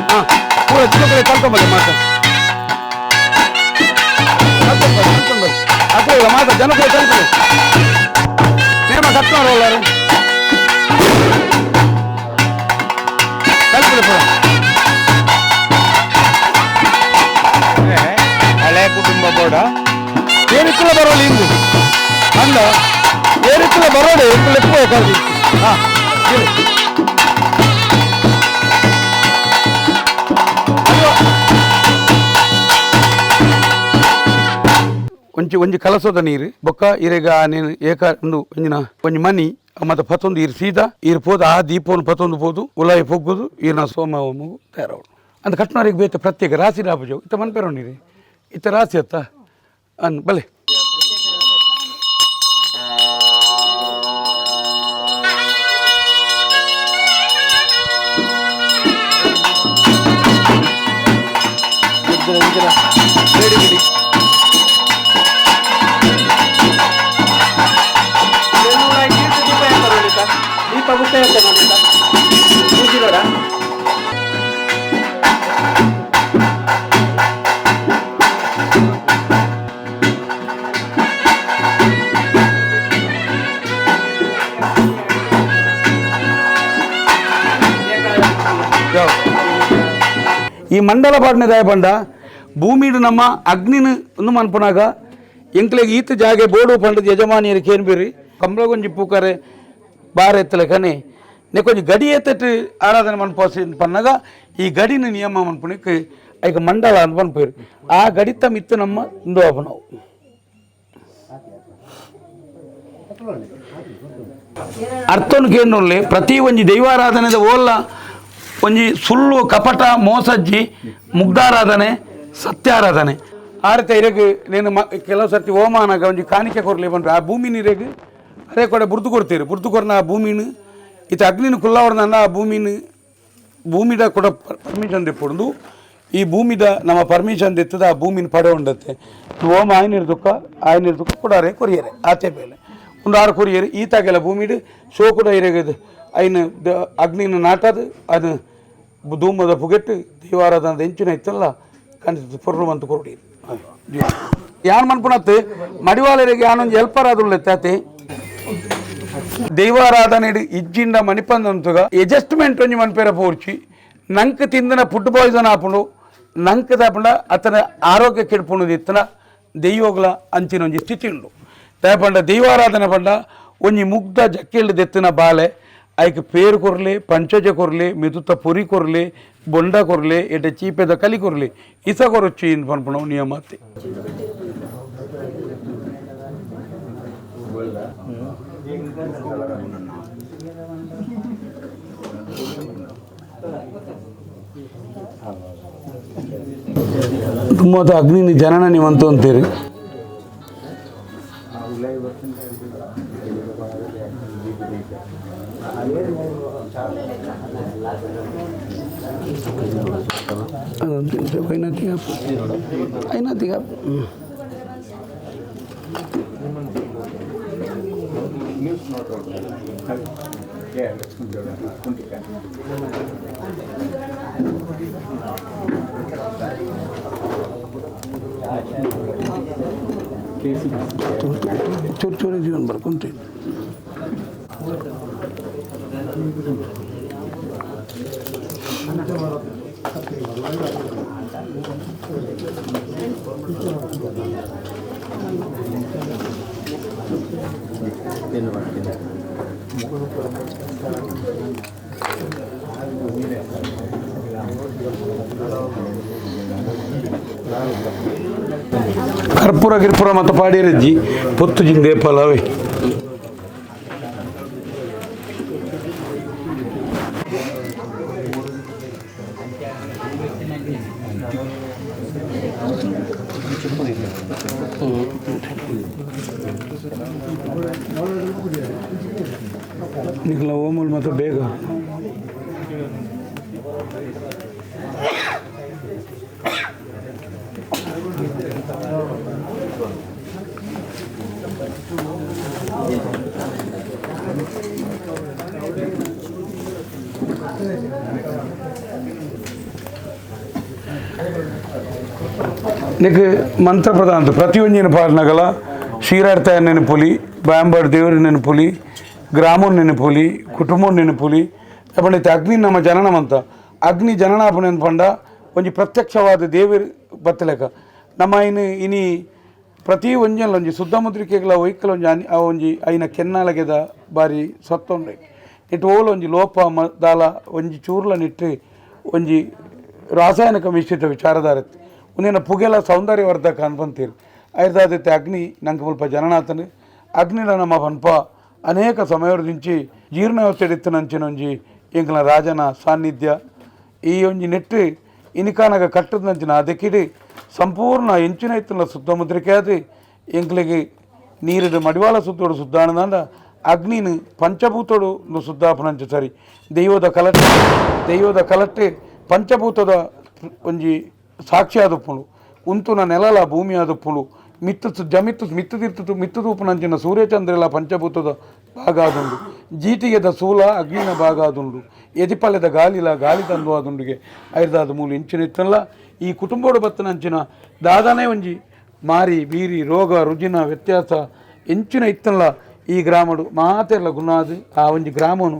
ಹಾಂ ಪೂರ ಚಿಕ್ಕಬಲೆ ತಲ್ಕೊಂಬಲೆ ಮಾತ ತಲ್ಕೊಂಬಲೆ ಅಕ್ಕ ಮಾತ ಜನಕ್ಕೆ ತಲ್ಪಲೆ ನೇಮ ಕಟ್ಕೊಂಡ್ರಲ್ಲಾರು ಹಳೆ ಕುಟುಂಬ ಬೋಡ ಏರಿಕ್ಕಲ ಬರೋಲ್ಲ ಇಂದು ಅಂದ ಏರಿಕ್ಕಲ ಬರೋಡೆ ಲೆಕ್ಕ ಕರ್ದಿ ಹಾಂ ಒಂಚಿ ಒಂಜಿ ಕಲಸದ ನೀರು ಬೊಕ್ಕ ಇರೆಗ ನೀನು ಏಕ ಒಂದು ಒಂಜಿನ ಒಂಜಿ ಮನಿ ಮತ್ತು ಪತ್ತೊಂದು ಇರು ಸೀದಾ ಇರು ಪೋದು ಆ ದೀಪವನ್ನು ಪತ್ತೊಂದು ಪೋದು ಉಲಾಯಿ ಪೊಗ್ಗುದು ಈರ್ನ ಸೋಮ ಮಗು ತಯಾರವಳು ಅಂತ ಕಟ್ನವರಿಗೆ ಬೇತ ಪ್ರತ್ಯೇಕ ರಾಶಿ ರಾಬಜವು ಇತ್ತ ಮನ್ಪೇರೋ ನೀರಿ ಇತ್ತ ರಾಶಿ ಅತ್ತ ಅನ್ ಬಲೆ ಈ ಮಂಡಲ ಪಾಡ್ನೆ ದಾಯ ಪಂಡ ಭೂಮಿಡು ನಮ್ಮ ಅಗ್ನಿನ ಒಂದು ಮನ್ಪುನಾಗ ಎಂಕ್ಲೆಗೆ ಈತ ಜಾಗೆ ಬೋಡು ಪಂಡದ ಯಜಮಾನಿಯರಿಗೆ ಏನ್ಬೇರಿ ಕಂಬಳಗೊಂಜಿ ಪೂಕರೆ ಬಾರ ಎತ್ತಲೆ ಕನೆ ನೆಕೊಂಜಿ ಗಡಿ ಎತ್ತಟ್ಟು ಆರಾಧನೆ ಮನ್ಪೋಸಿ ಪನ್ನಾಗ ಈ ಗಡಿನ ನಿಯಮ ಮನ್ಪುಣಕ್ಕೆ ಈಗ ಮಂಡಲ ಅಂತ ಪನ್ಪೇರು ಆ ಗಡಿತ ಮಿತ್ತು ನಮ್ಮ ಇಂದು ನಾವು ಅರ್ಥನು ಕೇಳೋಲ್ಲ ಪ್ರತಿ ಒಂಜಿ ದೈವಾರಾಧನೆದ ಓಲ್ಲ ಒಂಜಿ ಸುಳ್ಳು ಕಪಟ ಮೋಸಜ್ಜಿ ಮುಗ್ಧಾರಾಧನೆ ಸತ್ಯಾರಾಧನೆ ಆ ರೀತಿ ಇರೆಗೆ ನೀನು ಕೆಲವು ಸರ್ತಿ ಹೋಮಾನಾಗ ಒಂಜಿ ಕಾಣಿಕೆ ಕೊರಲಿ ಬಂದ್ರೆ ಆ ಭೂಮಿ ನೀರೆಗೆ ಅದೇ ಕಡೆ ಬುರ್ದು ಕೊಡ್ತೀರಿ ಬುರ್ದು ಕೊರನ ಆ ಭೂಮಿನ ಇತ್ತು ಅಗ್ನಿನ ಕುಲ್ಲವರ್ನ ಆ ಭೂಮಿದ ಕೂಡ ಪರ್ಮಿಷನ್ ತೆಪ್ಪೊಂದು ಈ ಭೂಮಿದ ನಮ್ಮ ಪರ್ಮಿಷನ್ ತೆತ್ತದ ಆ ಭೂಮಿನ ಪಡೆ ಉಂಡತ್ತೆ ಹೋಮ ಆಯ್ನಿರ್ದುಕ್ಕ ಕೊಡಾರೆ ಕೊರಿಯರೆ ಆಚೆ ಬೇಲೆ ಒಂದು 6 ಕೊರಿಯರು ಈತಾಗೆಲ್ಲ ಭೂಮಿಡು ಶೋ ಕೂಡ ಇರೆಗದು ಐನು ಅಗ್ನಿನ ನಾಟದು ಅದು ಧೂಮದ ಪುಗೆಟ್ಟು ದೈವಾರಾಧನದ ಹೆಂಚಿನ ಇತ್ತಲ್ಲ ಕಾಣಿಸ್ತದೆ ಪೊರ್ರು ಅಂತ ಕೊರಡಿ ಯಾನ್ ಮನ್ಪುಣತ್ತು ಮಡಿವಾಳರಿಗೆ ಯಾನೊಂದು ಹೆಲ್ಪರ್ ಆದುಳ್ಳೆ ತಾತೆ ದೈವಾರಾಧನೆ ಇಜ್ಜಿಂಡ ಮಣಿಪಂದಂತುಗ ಅಡ್ಜಸ್ಟ್ಮೆಂಟ್ ಒಂಜಿ ಮನ್ಪೇರ ಪೋರ್ಚಿ ನಂಕ್ ತಿಂದನ ಫುಡ್ ಪಾಯ್ಸನ್ ಆಪುಂಡು ನಂಕ್ ದಾಪುಂಡ ಅತನ ಆರೋಗ್ಯ ಕೆಡ್ಪುಣದು ಇತ್ತನ ದೈವಗಳ ಅಂಚಿನ ಒಂಜಿ ಸ್ಥಿತಿ ಉಂಡು ದಯಪಂಡ ದೈವಾರಾಧನೆ ಪಂಡ ಒಂಜಿ ಮುಗ್ಧ ಜಕ್ಕೆಳ್ಳು ದೆತ್ತಿನ ಬಾಲೆ ಐಕ್ ಪೇರು ಕೊರ್ಲೆ ಪಂಚಜ ಕೊರ್ಲೆ ಮಿದುತ್ತ ಪುರಿ ಕೊರ್ಲೆ ಬೊಂಡ ಕೊರ್ಲೆ ಎಡ್ಡೆ ಚೀಪೆದ ಕಲಿ ಕೊರ್ಲೆ ಇಸ ಕೊರೊಚ್ಚಿ ಇಂದು ಪನ್ಪುಣ ನಿಯಮತ್ತೆ ತುಂಬ ಅಗ್ನಿ ಜನನ ನೀವಂತ ಅಂತೀರಿ ಚೂರು ಚೂರು ಜೀವನ ಬರ್ಕೊಂತೀವಿ. ಕರ್ಪೂರ ಗಿರ್ಪುರ ಮತ್ತು ಪಾಡಿರಜ್ಜಿ ಪೊತ್ತು ಜಿಂದೆ ಪಲಾವೆ ನಿಖಲ ಓಮಲ್ ಮತ್ತು ಬೇಗ నీకు మంత్ర ప్రధాన ప్రతి ಒಂಜಿನ ಪಾರ್ನಗಲ ಶ್ರೀರಾಡ್ತಾಯ ನೆನಪುಲಿ ಬಾಂಬಾಡ್ ದೇವರ ನೆನಪುಲಿ ಗ್ರಾಮon ನೆನಪುಲಿ ಕುಟುಂಬon ನೆನಪುಲಿ ಅಪಂಡಿತ ಅಗ್ನಿ ನಮ್ಮ ಜನನಮಂತ ಅಗ್ನಿ ಜನನಾಪನ ಪಂಡ ಒಂಜಿ ಪ್ರತ್ಯಕ್ಷವಾದ ದೇವರು ಬತ್ತಲೆಕ ನಮ್ಮ ಇನಿ ಪ್ರತಿ ಒಂಜಲ್ಲ ಒಂಜಿ ಸುದ್ದಮುದ್ರಿಕೆಗಳ ಒಯ್ಕಲ ಒಂಜಿ ಐನ ಕೆನ್ನಾಲಗೆದ ಬಾರಿ ಸತ್ತೊಂಡೆ ಇಟ್ಟು ಓಲು ಒಂಜಿ ಲೋಪ ದಾಲ ಒಂಜಿ ಚೂರ್ಲ ನಿಟ್ಟು ಒಂಜಿ ರಾಸಾಯನಿಕ ಮಿಶ್ರಿತ ವಿಚಾರದಾರತ್ತೆ ಒಂದಿನ ಪುಗೆಲ ಸೌಂದರ್ಯವರ್ಧಕ ಅನ್ಪಂತೀರಿ ಐದಾದತ್ತೆ ಅಗ್ನಿ ನಂಗೆ ಸ್ವಲ್ಪ ಜನನಾಥನು ಅಗ್ನಿಲ ನಮ್ಮ ಪನ್ಪ ಅನೇಕ ಸಮಯದಿಂಚಿ ಜೀರ್ಣ ವ್ಯವಸ್ಥೆ ನಂಚಿನೊಂಜಿ ಎಂಕಲ ರಾಜನ ಸಾನ್ನಿಧ್ಯ ಈ ಒಂಜಿ ನೆಟ್ಟು ಇನಿಕಾನಾಗ ಕಟ್ಟದಂಚಿನ ಅದಕ್ಕಿಡಿ ಸಂಪೂರ್ಣ ಎಂಚಿನ ಇತ್ತಲ ಸುತ್ತಮುದ್ರಿಕೆ ಅದು ಎಂಕ್ಲಿಗೆ ನೀರಿಡು ಮಡಿವಾಳ ಸುತ್ತೋಡು ಸುದ್ದಾನದಂಡ ಅಗ್ನಿನ ಪಂಚಭೂತೋಡು ಸುದ್ದಾಪನಂಚ ಸರಿ ದೈವದ ಕಲಟ್ಟೆ ಪಂಚಭೂತದ ಒಂಜಿ ಸಾಕ್ಷಿ ಆದುಪ್ಪುಳು ಉಂತುನ ನೆಲಲ ಭೂಮಿ ಆದುಪ್ಪುಳು ಮಿತ್ತು ತೂಪುನಂಚಿನ ಸೂರ್ಯಚಂದ್ರಲ ಪಂಚಭೂತದ ಭಾಗ ಆದುಂಡು ಜೀಟಿಗೆದ ಸೂಲ ಅಗ್ನಿನ ಭಾಗ ಆದುಂಡು ಎದಿಪಲ್ಲೆದ ಗಾಳಿ ತಂದು ಆದುಂಡುಗೆ ಐದಾದ ಮೂಲ ಇಂಚಿನ ಇತ್ತಲ್ಲ ಈ ಕುಟುಂಬೋಡು ಬತ್ತನಂಚಿನ ದಾದಾನೇ ಒಂಜಿ ಮಾರಿ ಬೀರಿ ರೋಗ ರುಜಿನ ವ್ಯತ್ಯಾಸ ಎಂಚಿನ ಇತ್ತಲ್ಲ ಈ ಗ್ರಾಮಡು ಮಾತೆಲ್ಲ ಗುಣಾದು ಆ ಒಂಜಿ ಗ್ರಾಮನು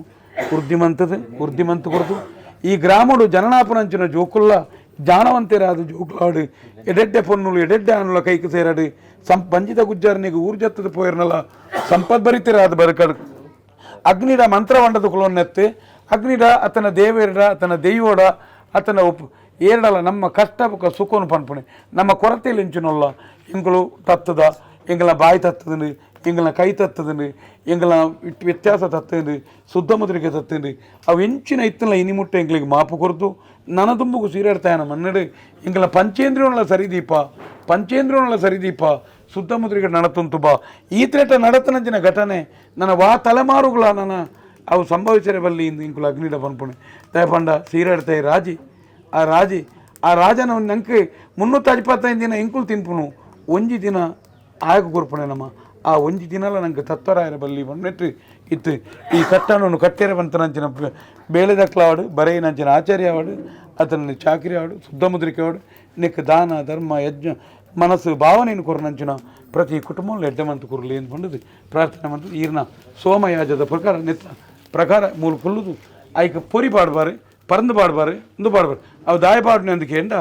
ವೃದ್ಧಿಮಂತ ಕೊರತು ಈ ಗ್ರಾಮಡು ಜನನಾಪನಂಚಿನ ಜೋಕುಲ್ಲ ಜಾಣವಂತೆರಾದು ಜೋಕುಲಾಡು ಎಡೆಡ್ಡೆ ಪೊನ್ನುಲು ಎಡೆಡ್ಡೆ ಆನುಲ ಕೈಕು ಸೇರಾಡು ಬಂಜಿದ ಗುಜ್ಜಾರನಿಗೆ ಊರ್ಜತ್ತದ ಪೋಯರ್ನಲ್ಲ ಸಂಪದ್ಭರಿತರಾದ ಬರಕಡು ಅಗ್ನಿಡ ಮಂತ್ರವಂಡದ ಕುಲೊನ್ನೆತ್ತೆ ಅಗ್ನಿಡ ಅತನ ದೇವೇರಡ ಅತನ ದೈವೋಡ ಅತನ ಏರಡಲ್ಲ ನಮ್ಮ ಕಷ್ಟ ಸುಖವನ್ನು ಪನ್ಪಣೆ ನಮ್ಮ ಕೊರತೆಯಲ್ಲಿ ಇಂಚಿನೊಲ್ಲ ಎಂಗಳು ತತ್ತದ ಎಂಗಳ ಬಾಯಿ ತತ್ತದನು ಎಂಗಳ ಕೈ ತತ್ತದನು ಎಂಗಳ ವ್ಯತ್ಯಾಸ ತತ್ತದು ಸುದ್ದಮುದ್ರಿಗೆ ತತ್ತದು ಅವು ಎಂಚಿನ ಇತ್ತಲ್ಲ ಇನಿಮುಟ್ಟೆ ಎಂಗಳಿಗೆ ಮಾಪು ಕೊರತು ನನದುಂಬುಗು ಸೀರಾಡ್ತಾಯನ ಮನ್ನಡು ಎಂಗಳ ಪಂಚೇಂದ್ರಿಯೊಳ ಸರಿದೀಪ ಸುದ್ದಮುದ್ರಿಗೆ ನಡತುಂತು ಬಾ ಈ ತ್ರೇಟ ನಡತನಂಚಿನ ಘಟನೆ ನನ್ನ ತಲೆಮಾರುಗಳ ನನ್ನ ಅವು ಸಂಭವಿಸಿರ ಬಲ್ಲಿ ಇಂಕುಲು ಅಗ್ನಿಡ ಪನ್ಪುಣೆ ದಯಪಂಡ ಸೀರಾಡ್ತಾಯಿ ಆ ರಾಜನ ನಂಗೆ 365 ದಿನ ಎಂಕುಲು ತಿನ್ಪುನು ಒಂಜಿ ದಿನ ಆಯಕು ಕೊರ್ಪಣೆ ನಮ್ಮ ಆ ಒಂಜಿ ದಿನಲ ನಂಗೆ ತತ್ವರಾಯರ ಬಲ್ಲಿ ಬಂದಿಟ್ಟು ಇತ್ತು ಈ ಕಟ್ಟನನ್ನು ಕಟ್ಟೆರೆ ಬಂತನಂಚಿನ ಬೇಳೆದಕ್ಲಾವಾಡು ಬರೆಯಿನಂಚಿನ ಆಚಾರ್ಯ ಆವಾಡು ಅತನ ಚಾಕಿರಿ ಆವಾಡು ಸುದ್ದಮುದ್ರಿಕೆ ಆವಾಡು ನೆಕ್ ದಾನ ಧರ್ಮ ಯಜ್ಞ ಮನಸ್ಸು ಭಾವನೆಯನ್ನು ಕೊರನಂಚಿನ ಪ್ರತಿ ಕುಟುಂಬ ಎಡ್ಡೆಮಂತು ಕೊರಲಿ ಅಂತ ಬಂದದ್ದು ಪ್ರಾರ್ಥನೆ ಮಾಡಿದ್ರು ಈರ್ನ ಸೋಮಯಾಜದ ಪ್ರಕಾರ ಮೂಲ ಕೊಲ್ಲುದು ಆಯ್ಕೆ ಪೊರಿ ಪಾಡ್ಬಾರೆ ಪರಂದು ಪಾಡ್ಬಾರೆ ಇಂದು ಪಾಡ್ಬಾರೆ ಅವು ದಾಯ ಪಾಡ್ನೆ ಅಂದಕ್ಕೆ ಎಂಡ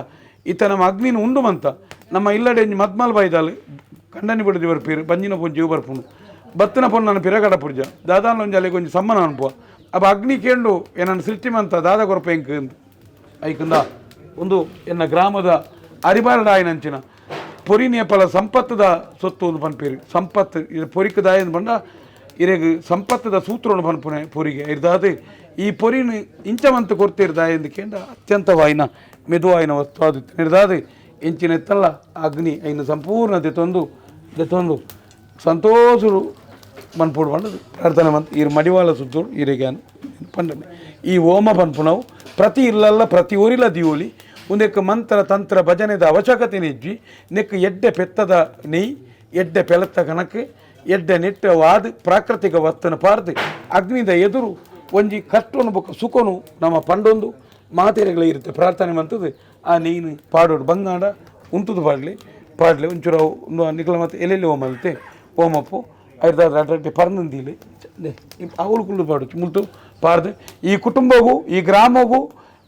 ಈತ ನಮ್ಮ ಅಗ್ನಿನ ಉಂಡು ಮಂತ ನಮ್ಮ ಇಲ್ಲಡೆ ಮದ್ಮಲ್ ಬೈದಾಲು ಕಂಡನಿ ಬಿಡದಿ ಬರ್ಪೀರು ಬಂಜಿನ ಪೊಂಜಿ ಜೀವ ಬರ್ಪುಂಡು ಬತ್ತನ ಪೊನ್ನು ನಾನು ಪಿರಗಡ ಪುರ್ಜ ದಾದಾನ ಒಂಜಿ ಅಲ್ಲಿಗೆ ಒಂಜಿ ಸಮ್ಮನ ಅನ್ಪುವ ಅಪ್ಪ ಅಗ್ನಿ ಕೇಂಡು ಏನನ್ನು ಸೃಷ್ಟಿ ಮಂತ ದಾದ ಕೊರಪ ಎಂಕ್ ಐಕಂದ ಒಂದು ಎನ್ನ ಗ್ರಾಮದ ಅರಿಬಾರಡಾಯಿನಂಚಿನ ಪೊರಿ ನೇಪಲ ಸಂಪತ್ತದ ಸೊತ್ತು ಒಂದು ಪನ್ಪೇರು ಸಂಪತ್ತು ಇದು ಪೊರಿಕ ದಾಯ ಬಂಡ ಇರೆಗ್ ಸಂಪತ್ತದ ಸೂತ್ರವನ್ನು ಪನ್ಪುನೆ ಪೊರಿಗೆ ಇರ್ದಾದೆ ಈ ಪೊರಿನ ಇಂಚವಂತ ಕೊರ್ತಿರ್ದಾಯ ಎಂದಕೇಂಡ ಅತ್ಯಂತವಾಯಿನ ಮೆದುವಾಯಿನ ವಸ್ತು ಅದು ನಿರ್ದಾದೆ ಇಂಚಿನ ಎತ್ತಲ್ಲ ಅಗ್ನಿ ಐನ ಸಂಪೂರ್ಣ ದೆತೊಂದು ಸಂತೋಷರು ಮನ್ಪುಡು ಬಂಡದು ಪ್ರಾರ್ಥನೆ ಮಂತ್ ಇರು ಮಡಿವಾಳ ಸುತ್ತೋಡು ಇರೆಗ್ಯಾನು ಪಂಡನೆ ಈ ಓಮ ಪನ್ಪುನವು ಪ್ರತಿ ಇಲ್ಲಲ್ಲ ಪ್ರತಿ ಊರಿಲ ದಿಯೋಲಿ ಒಂದಕ್ಕೆ ಮಂತ್ರ ತಂತ್ರ ಭಜನೆದ ಅವಶ್ಯಕತೆ ನೆಜ್ಜಿ ನೆಕ್ ಎಡ್ಡೆ ಪೆತ್ತದ ನೆಯ್ ಎಡ್ಡೆ ಪೆಲತ್ತ ಕಣಕ್ಕೆ ಎಡ್ಡೆ ನೆಟ್ಟ ವಾದ ಪ್ರಾಕೃತಿಕ ವಸ್ತುನ ಪಾರ್ದು ಅಗ್ನಿದ ಎದುರು ಒಂಜಿ ಕಟ್ಟೊನು ಬೊಕ್ಕ ಸುಖನು ನಮ್ಮ ಪಂಡೊಂದು ಮಾತೆರೆಗಳ ಇರುತ್ತೆ ಪ್ರಾರ್ಥನೆ ಮಂತದ್ದು ಆ ನೀನು ಪಾಡೋಡು ಬಂಗಾಡ ಉಂಟುದು ಪಾಡ್ಲೆ ಒಂಚೂರು ನಿಖಲ ಮತ್ತು ಎಲ್ಲೆಲ್ಲಿ ಓಮಲ್ತೆ ಓಮಪ್ಪು ಐದಾದ್ರು ಅಡ್ರಟ್ಟಿ ಪರ್ನಂದಿಲಿ ಅವಳು ಕುಳ್ಳು ಪಾಡು ಮುಲ್ತು ಪಾಡ್ದು ಈ ಕುಟುಂಬಗೂ ಈ ಗ್ರಾಮಗೂ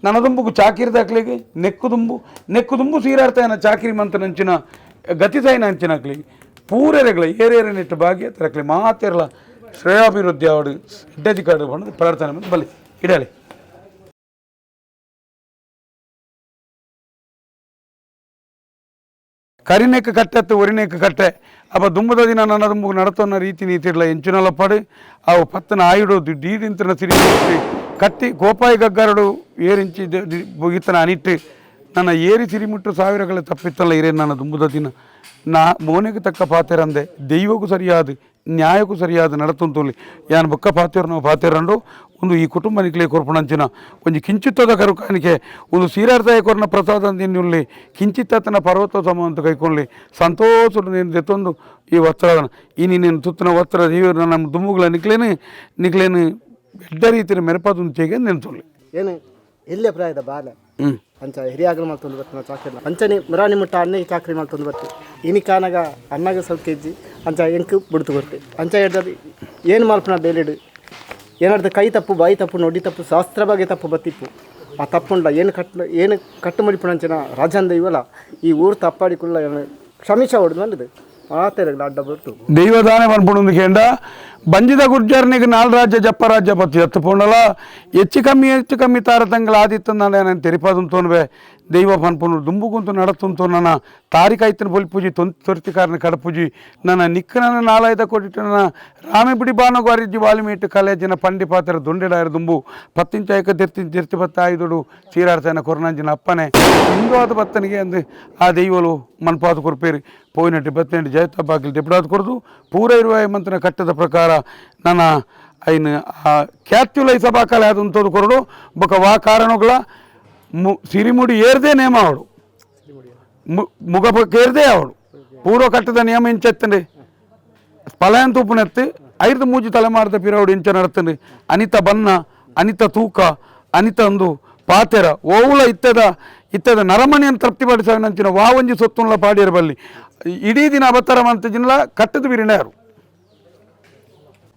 ನನದುಂಬುಗೂ ಚಾಕಿರಿ ದಾಖಲೆಗೆ ನೆಕ್ಕುದುಂಬು ಸೀರಾರ್ತಾಯನ ಚಾಕಿರಿ ಮಂತ ನಂಚಿನ ಗತಿಸಾಯಿನ ಅಂಚಿನಾಕ್ಲಿ ಪೂರೆರೆಗಳ ಏರೇರೆ ನೆಟ್ಟು ಭಾಗ್ಯ ತರಕ್ಲಿ ಮಾತೆರಲ ಶ್ರೇಯಾಭಿವೃದ್ಧಿ ಅವಡು ಇಡ್ಡದಿಕಾಡು ಬಂದು ಪ್ರಾರ್ಥನೆ ಮಂತ್ ಬಲ್ಲಿ ಇಡಲಿ ಕರಿನೆಕ್ ಕಟ್ಟೆತ್ತು ಒರಿನೆಕ್ ಕಟ್ಟೆ ಅಪ್ಪ ದುಂಬದ ದಿನ ನನ್ನ ದುಂಬು ನಡತೋನ್ನ ರೀತಿ ನೀತಿಡ್ಲ ಎಂಚುನಲ್ಲ ಪಡು ಅವು ಪತ್ತನ ಆಯುಡು ಡೀದಿಂತನ ಸಿರಿ ಕಟ್ಟಿ ಕೋಪಾಯಿ ಗಗ್ಗಾರಡು ಏರಿಂಚಿ ಬುಗಿತನ ಅನಿಟ್ಟು ನನ್ನ ಏರಿ ಸಿರಿಮುಟ್ಟು ಸಾವಿರಗಳ ತಪ್ಪಿತ್ತಲ್ಲ ಇರೇ ನನ್ನ ದುಂಬದ ದಿನ ನಾ ಮೋನೆಗೆ ತಕ್ಕ ಪಾತೆರಂದೆ ದೈವಕ್ಕೂ ಸರಿಯಾದ ನ್ಯಾಯಕ್ಕೂ ಸರಿಯಾದ ನಡತುಂತುಲಿ ಯಾನು ಬೊಕ್ಕ ಪಾತೆರು ನಾವು ಪಾತೆರಂಡು ಒಂದು ಈ ಕುಟುಂಬ ನಿಕ್ಲೆ ಕೊರ್ಪಣಂಚಿನ ಒಂದು ಕಿಂಚಿತ್ತದ ಕರುಕಾನಿಕೆ ಒಂದು ಸೀರಾರ್ತಾಯ ಕೊರನ ಪ್ರಸಾದ ನಿನ್ನುಲ್ಲಿ ಕಿಂಚಿತ್ತನ ಪರ್ವತೋತ್ತಮ ಅಂತ ಕೈಕೊಳ್ಳಿ ಸಂತೋಷ ನೀನು ದೆತ್ತೊಂದು ಈ ವಸ್ತ್ರ ಈ ನೀನು ತುತ್ತನ ವಸ್ತ್ರ ಜೀವ ನಮ್ಮ ದುಮ್ಮುಗಳ ನಿಕ್ಲೇನು ಎಡ್ಡ ರೀತಿಯ ಮೆರಪಾದ ಚೇಗೆ ನೆನ್ಸೊಳ್ಳಿ ಏನು ಇಲ್ಲೇ ಪ್ರಾಯದ ಬಾಲ ಅಂಚ ಹಿರಿಯಾಗಲು ಮಲ್ತೊಂದು ಬರ್ತೀನಿ ಚಾಕ್ರಿ ಅಂಚನೆ ಮಿರಾಣಿ ಮುಟ್ಟ ಅನ್ನ ಚಾಕ್ರಿ ಮಲ್ತೊಂದು ಬರ್ತಿ ಇನಿ ಕಾನಾಗ ಅನ್ನಾಗ ಸ್ವಲ್ಪ ಕೆಜ್ಜಿ ಅಂಚ ಎಂಕ್ ಬಿಡ್ತು ಬರ್ತಿ ಅಂಚ ಹೇಳ್ದದು ಏನು ಮಲ್ಪನ ಬೇಲಿಡು ಏನಾಡ್ದು ಕೈ ತಪ್ಪು ಬಾಯಿ ತಪ್ಪು ನೊಡಿ ತಪ್ಪು ಶಾಸ್ತ್ರ ಬಗ್ಗೆ ತಪ್ಪು ಬತ್ತಿಪ್ಪು ಆ ತಪ್ಪುಂಡ ಏನು ಕಟ್ಟು ಮಡಿಪುಣಂಚಿನ ರಾಜಂದ ಇವಲ್ಲ ಈ ಊರು ತಪ್ಪಾಡಿಕೊಳ್ಳ ಕ್ಷಮಿಸ ಹೊಡೆದು ಬಂದಿದೆ ಆತೇರಗಳು ಅಡ್ಡ ಬರ್ತು ದೈವದಾನೆ ಮನ್ಪುಡು ಕೇಂಡ ಬಂಜಿದ ಗುರ್ಜರ್ನಿಗೆ ನಾಲ್ ರಾಜ್ಯ ಜಪ್ಪ ರಾಜ್ಯ ಪತ್ತು ಎತ್ತು ಪೋಂಡಲ ಹೆಚ್ಚು ಕಮ್ಮಿ ತಾರತಂಗಳ ಆದಿತ್ತು ನಾನು ತೆರಿಪಾದಂತೋನ್ವೆ ದೈವ ಪನ್ಪುನು ದುಂಬುಗುಂತು ನಡತುಂತು ನನ್ನ ತಾರಿಕಾಯ್ತನ ಪೊಲಿಪೂಜಿ ತೊರ್ತಿಕಾರನ ಕಡಪೂಜಿ ನನ್ನ ನಿಕ್ಕನ ನಾಲಾಯ್ದ ಕೊಟ್ಟಿಟ್ಟು ನನ್ನ ರಾಮೆ ಬಿಡಿ ಬಾನಗೋರಿಜ್ಜಿ ವಾಲ್ಮೀಟು ಕಾಲೇಜಿನ ಪಂಡಿ ಪಾತ್ರ ದುಂಡೆಡಾಯರ ದುಂಬು ಪತ್ತಿಂಚಾಯಕ ತಿರ್ತಿ ಪತ್ತ ಆಯ್ದುಡು ಸೀರಾರ್ತಾಯನ ಕೊರನಂಜಿನ ಅಪ್ಪನೆ ಹಿಂದುವಾದ ಭತ್ತನಿಗೆ ಅಂದು ಆ ದೈವಲು ಮನ್ಪಾದ ಕೊರ್ಪೇರಿ ಪೋಯಿನಟ್ಟಿ ಬತ್ತೇಂಟಿ ಜಯತ ಬಾಗಿಲು ದೆಪ್ಪಡಾದ ಕೊರದು ಪೂರ ಇರುವ ಮಂತ್ರನ ಕಟ್ಟದ ಪ್ರಕಾರ ನನ್ನ ಐನು ಆ ಕ್ಯಾತ್ಯುಲೈ ಸಭಾಕಾಲ ಅದಂತದ್ದು ಕೊರಡು ಬೊಕ ವಾ ಕಾರಣಗಳ ಸಿರಿಮುಡಿ ಏರ್ದೇ ನೇಮ ಅವಳು ಮುಗಪಕ್ಕೆ ಏರ್ದೇ ಅವಳು ಪೂರ್ವ ಕಟ್ಟದ ನಿಯಮ ಇಂಚೆತ್ತಂಡೆ ಪಲಾಯನ್ ತೂಪುನೆತ್ತು 5 ಮೂಜಿ ತಲೆಮಾರದ ಪಿರವಡು ಇಂಚ ನಡ್ತಂಡೆ ಅನಿತ ಬನ್ನ ಅನಿತ ತೂಕ ಅನಿತ ಒಂದು ಪಾತೆರ ಓವುಲ ಇತ್ತದ ನರಮಣಿಯನ್ನು ತೃಪ್ತಿಪಡಿಸಿನ ವಾವಂಜಿ ಸೊತ್ತುಲ್ಲ ಪಾಡಿಯರ ಬಲ್ಲಿ ಇಡೀ ದಿನ ಅವತಾರ ಮಂತ ಜಿನ್ಲ ಕಟ್ಟದ ಬಿರಿಣ್ಯಾರು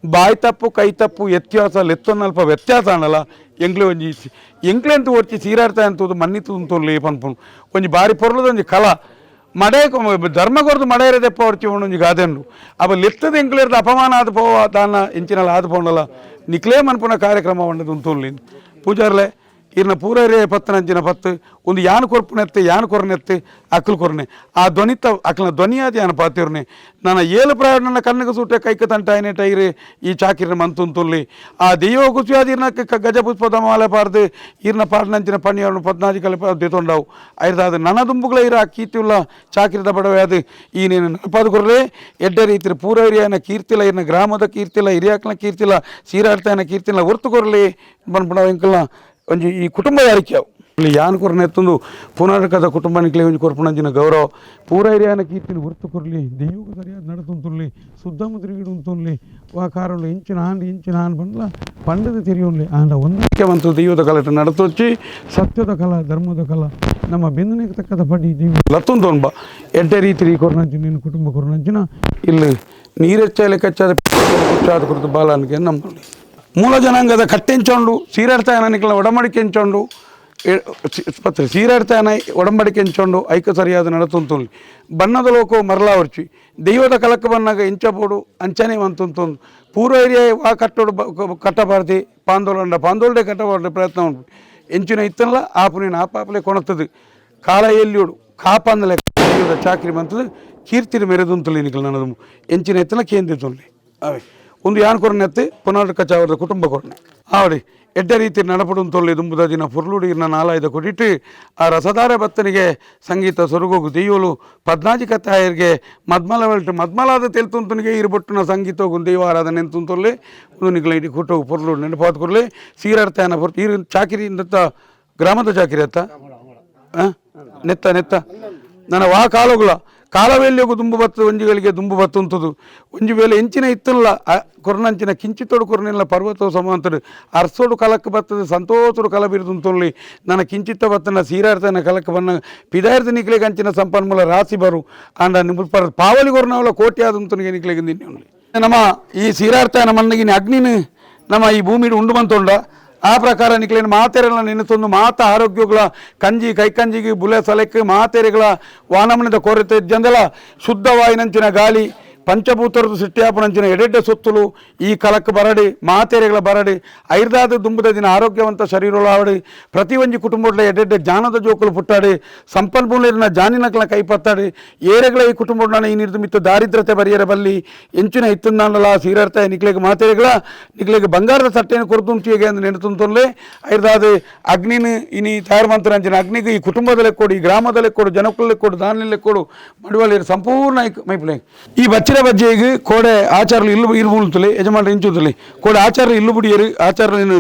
ಬಾಯಿ ತಪ್ಪು ಕೈ ತಪ್ಪು ವ್ಯತ್ಯಾಸ ಲೆತ್ತೊನ್ನಲ್ಪ ವ್ಯತ್ಯಾಸ ಅನ್ನಲ್ಲ ಎಂಕ್ಲೆ ಅಂತ ಒರ್ಚಿ ಸೀರಾಡ್ತಾ ಅಂತದ್ದು ಮನ್ನಿತು ಅಂತೊಂದು ಪನ್ಪುನು ಒಂಜಿ ಬಾರಿ ಪೊರ್ಲದ ಒಂಜಿ ಕಲ ಮಡೆ ಧರ್ಮಗೊರ್ದು ಮಡೆಯರದೆಪ್ಪ ಹೊರ್ಚಿ ಒಂಜಿ ಗಾದೆಂಡು ಅವ ಲೆತ್ತದ ಎಂಕ್ಲೇರ್ದು ಅಪಮಾನ ಆದ ಪೋವ ತಾನ ಎಂಚಿನಲ್ಲ ಆದ ಪೋಂಡಲ್ಲ ನಿಕ್ಲೇ ಮನ್ಪುನ ಕಾರ್ಯಕ್ರಮ ಒಂಡದು ಅಂತೊಲ್ಲಿ ಪೂಜಾರ್ಲೆ ಇರ್ನ ಪೂರೈರೇ ಪತ್ತನಂಚಿನ ಪತ್ತು ಒಂದು ಯಾನು ಕೊರ್ಪುನೆತ್ತೆ ಯಾನು ಕೊರನೆತ್ತೆ ಅಕ್ಕಲು ಕೊರನೆ ಆ ಧ್ವನಿತ ಅಕ್ಕನ ಧ್ವನಿಯಾದ ಯಾನು ಪಾತಿರ್ನೆ ನನ್ನ ಏಳು ಪ್ರಾಯ ನನ್ನ ಕಣ್ಣಿಗೆ ಸೂಟೆ ಕೈಕ ತಂಟಾಯನೆ ಟೈರೆ ಈ ಚಾಕಿರಿನ ಮಂತುಂತುಲ್ಲಿ ಆ ದೈವ ಕುಸಿಯಾದ ಇರ್ನ ಗಜಪುಷ್ಪದ ಮಾಲೆ ಪಾರ್ದು ಇರ್ನ ಪಾಡ್ನಂಚಿನ ಪಣ್ಣಿಯವ್ರನ್ನ 14 ಕಲೆ ದೆತೊಂಡವು ಐದಾದ ನನ್ನ ದುಂಬುಗಳ ಇರ ಕೀರ್ತಿಯುಳ್ಳ ಚಾಕಿರದ ಬಡವೆ ಅದು ಈ ನೀನು ನೆನಪಾದ ಕೊರಲೆ ಎಡ್ಡೆ ರೀತಿ ಪೂರೈರಿಯನ ಕೀರ್ತಿಲ್ಲ ಇರ್ನ ಗ್ರಾಮದ ಕೀರ್ತಿಲ್ಲ ಹಿರಿಯಾಕನ ಕೀರ್ತಿಲ್ಲ ಸೀರಾಡ್ತಾಯನ ಕೀರ್ತಿಲ್ಲ ಹೊರ್ತು ಕೊರಲಿ ಬಂದ್ಬಿಡ ಎಂಕಲ್ನ ಒಂಜಿ ಈ ಕುಟುಂಬ ಯಾರಿಕ್ಯಾವು ಇಲ್ಲಿ ಯಾನ್ ಕೊರನೆ ಎತ್ತೊಂದು ಪುನರ್ಕದ ಕುಟುಂಬ ನಿಕ್ಲೆ ಒಂಜಿ ಕೊರ್ಪುಣಂಜಿನ ಗೌರವ ಪೂರ ಹಿರಿಯನ ಕೀರ್ತಿನ ಹೊರ್ತು ಕೊರಲಿ ದೈವಕ್ಕೆ ಸರಿಯಾದ ನಡತುಂತುರ್ಲಿ ಸುದ್ದಮ ತಿರುಗಿಡುಂತುರ್ಲಿ ವಾ ಕಾರಣ ಇಂಚಿನ ಹಾನ್ ಬಂದ್ಲ ಪಂಡದ ತಿರಿಯುಳ್ಳಿ ಆಂಡ ಒಂದಕ್ಕೆ ಬಂತು ದೈವದ ಕಲಟ ನಡತೊಚ್ಚಿ ಸತ್ಯದ ಕಲ ಧರ್ಮದ ಕಲ ನಮ್ಮ ಬೆಂದನೆಗೆ ತಕ್ಕದ ಪಡಿ ದೈವ ಲತ್ತೊಂದೊಂಬ ಎಡ್ಡೆ ರೀತಿ ಕೊರನಂಚಿನ ನಿನ್ನ ಕುಟುಂಬ ಕೊರನಂಚಿನ ಇಲ್ಲಿ ನೀರೆಚ್ಚಾಲೆ ಕಚ್ಚಾದ ಕುಚ್ಚಾದ ಕುರಿತು ಬಾಲನಿಗೆ ನಮ್ಮಲ್ಲಿ ಮೂಲ ಜನಾಂಗದ ಕಟ್ಟೆಂಚೊಂಡು ಸೀರಾಡ್ತಾಯನಿಗಳ ಒಡಂಬಡಿಕೆ ಎಂಚೊಂಡು ಸೀರಾಡ್ತಾಯನ ಒಡಂಬಡಿಕೆ ಎಂಚೊಂಡು ಐಕ ಸರಿಯಾದ ನಡತುಂತುಂಡು ಬಣ್ಣದ ಲೋಕವು ಮರಳಾ ಹೊರ್ಚಿ ದೈವದ ಕಲಕ ಬನ್ನಾಗ ಇಂಚಬೋಡು ಅಂಚನೆ ಮಂತುಂತೊಂದು ಪೂರ್ವ ಏರಿಯಾ ವಾ ಕಟ್ಟೋಡು ಕಟ್ಟಬಾರ್ದು ಪಾಂದೋಲ್ಡೆ ಕಟ್ಟಬಾರ್ದು ಪ್ರಯತ್ನ ಉಂಟು ಎಂಚಿನ ಇತ್ತನಲ್ಲ ಆಪುನೇನು ಆಪಾಪಲೆ ಕೊಣತದು ಕಾಲ ಎಲ್ಲಿಯೋಡು ಕಾಪಂದಲೆ ಚಾಕ್ರಿ ಬಂತದ್ದು ಕೀರ್ತಿನ ಮೆರೆದುಂತುಲಿ ನಿಖಲ್ ನನ್ನದು ಎಂಚಿನ ಇತ್ತನ ಕೇಂದ್ರಿತುಂಡು ಅವೇ ಒಂದು ಯಾನ್ ಕೊರನೆತ್ತಿ ಪುನರ್ ಕಚಾವರದ ಕುಟುಂಬ ಕೊರನೆ ಆವಡಿ ಎಡ್ಡ ರೀತಿ ನಡಪಡು ತೊಳ್ಳಿ ದುಂಬುದ ದಿನ ಪುರ್ಲುಡಿನ ನಾಲಾಯ್ದ ಕೊಟ್ಟಿಟ್ಟು ಆ ರಸಧಾರೆ ಭತ್ತನಿಗೆ ಸಂಗೀತ ಸೊರಗೋಗು ದೆಯ್ಯೋಲು ಪದ್ನಾಜಿ ಕತ್ತಾಯರಿಗೆ ಮದ್ಮಲ ಬೆಲ್ಟು ಮದ್ಮಲಾದ ತೆಲ್ತುಂತನಿಗೆ ಇರ್ಬೊಟ್ಟುನ ಸಂಗೀತ ಹೋಗು ದೈವ ಆರಾಧನೆ ಎಂತುಂತೊಳ್ಳಿ ಒಂದು ನಿಗ್ಲ ಇಡೀ ಕುಟ್ಟೋಗು ಪುರ್ಲುಡು ನೆನಪಾದ ಕೊರ್ಲಿ ಸೀರಾರ್ತಾಯನ ಪುರ್ ಈರು ಚಾಕಿರಿ ನೆತ್ತ ಗ್ರಾಮದ ಚಾಕಿರಿ ಅತ್ತ ನೆತ್ತ ನೆತ್ತ ನನ್ನ ವಾ ಕಾಲಗುಳ ಕಾಲವೇಲಿಯೋಗು ದುಂಬು ಬತ್ತು ಒಂಜಿಗಳಿಗೆ ದುಂಬು ಬತ್ತು ಅಂತದು ಒಂಜಿ ವೇಳೆ ಎಂಚಿನ ಇತ್ತಲ್ಲ ಕೊರನಂಚಿನ ಕಿಂಚಿತ್ತೋಡು ಕೊರನಿಲ್ಲ ಪರ್ವತೋ ಸಮಾಂತರು ಅರ್ಸೋಡು ಕಲಕ್ಕೆ ಬರ್ತದೆ ಸಂತೋಷಡು ಕಲ ಬಿರುದು ಅಂತೊಳ್ಳಿ ನನ್ನ ಕಿಂಚಿತ್ತ ಬತ್ತನ ಸೀರಾರ್ತನ ಕಲಕ್ಕೆ ಬನ್ನ ಪಿದಾರ್ದ ನಿಕ್ಲಿಗೆ ಅಂಚಿನ ಸಂಪನ್ಮೂಲ ರಾಶಿ ಬರು ಅಂಡ ನಿಂಬ ಪಾವಲಿ ಕೊರನವಳ ಕೋಟಿ ಆದಂತನಿಗೆ ನಿಕ್ಲಿಗೆ ನಿನ್ನೆ ನಮ್ಮ ಈ ಸೀರಾರ್ತನ ಮಣ್ಣಿಗಿನ ಅಗ್ನಿನ ನಮ್ಮ ಈ ಭೂಮಿ ಉಂಡು ಬಂತೊಂಡ ಆ ಪ್ರಕಾರ ನಿಕ್ಲೇನು ಮಾತೆರೆಗಳ ನೆನೆತೊಂದು ಮಾತ ಆರೋಗ್ಯಗಳ ಕಂಜಿ ಕೈಕಂಜಿಗೆ ಬುಲೆ ಸಲಕ್ಕೆ ಮಾತೆರೆಗಳ ವಾನಮನದ ಕೊರತೆ ಇದ್ದಂದೆಲ್ಲ ಶುದ್ಧವಾಯಿನಂಚಿನ ಗಾಳಿ ಪಂಚಭೂತರದು ಸೃಷ್ಟಿಯಾಪನಂಚಿನ ಎಡೆಡ್ಡ ಸೊತ್ತುಲು ಈ ಕಲಕ್ಕೆ ಬರಡಿ ಮಾತೆರೆಗಳ ಬರಡಿ ಐರ್ದಾದ ದುಂಬದ ದಿನ ಆರೋಗ್ಯವಂತ ಶರೀರವಾಡಿ ಪ್ರತಿ ಒಂಜಿ ಕುಟುಂಬದ ಎಡೆಡ್ಡ ಜ್ಞಾನದ ಜೋಕುಲು ಪುಟ್ಟಾಡಿ ಸಂಪನ್ಮೂಲಿನ ಜಾನಿನಕಲ ಕೈಪತ್ತಾಡಿ ಏರೆಗಳ ಈ ಕುಟುಂಬದ ಈ ನಿರ್ಮಿತ ದಾರಿದ್ರತೆ ಬರಿಯರ ಬಲ್ಲಿ ಎಂಚಿನ ಇತ್ತಂದಾಂಡಲ ಸೀರಾರ್ಥ ನಿಕ್ಲೆಗೆ ಮಾತೆರೆಗಳ ನಿಕ್ಲೆಗೆ ಬಂಗಾರದ ಸಟ್ಟೆಯನ್ನು ಕೊರತುಂಚಿಗೆ ಅಂತ ನೆನೆತುಂತೊಳ್ಳೆ ಐರ್ದಾದ ಅಗ್ನಿನ ಇನಿ ತಯಾರು ಮಂತ್ರ ಅಂಚಿನ ಅಗ್ನಿಗೆ ಈ ಕುಟುಂಬದಲ್ಲೇ ಕೊಡು ಈ ಗ್ರಾಮದಲ್ಲೇ ಕೊಡು ಜನಕ್ಕಲ್ಲೇ ಕೊಡು ದಾನಿಲೇ ಕೊಡು ಮಡುವಲ್ಲಿ ಸಂಪೂರ್ಣ ಮೈಪ್ಲೆ ಈ ಬಚ್ಚಿರ ಬಜ್ಜೆಗೆ ಕೋಡೆ ಆಚಾರలు ఇల్లు ఇరుములుతులే యజమాని ఇంచుతులే కోడే ఆచారలు ఇల్లు బుడియరు ఆచారలు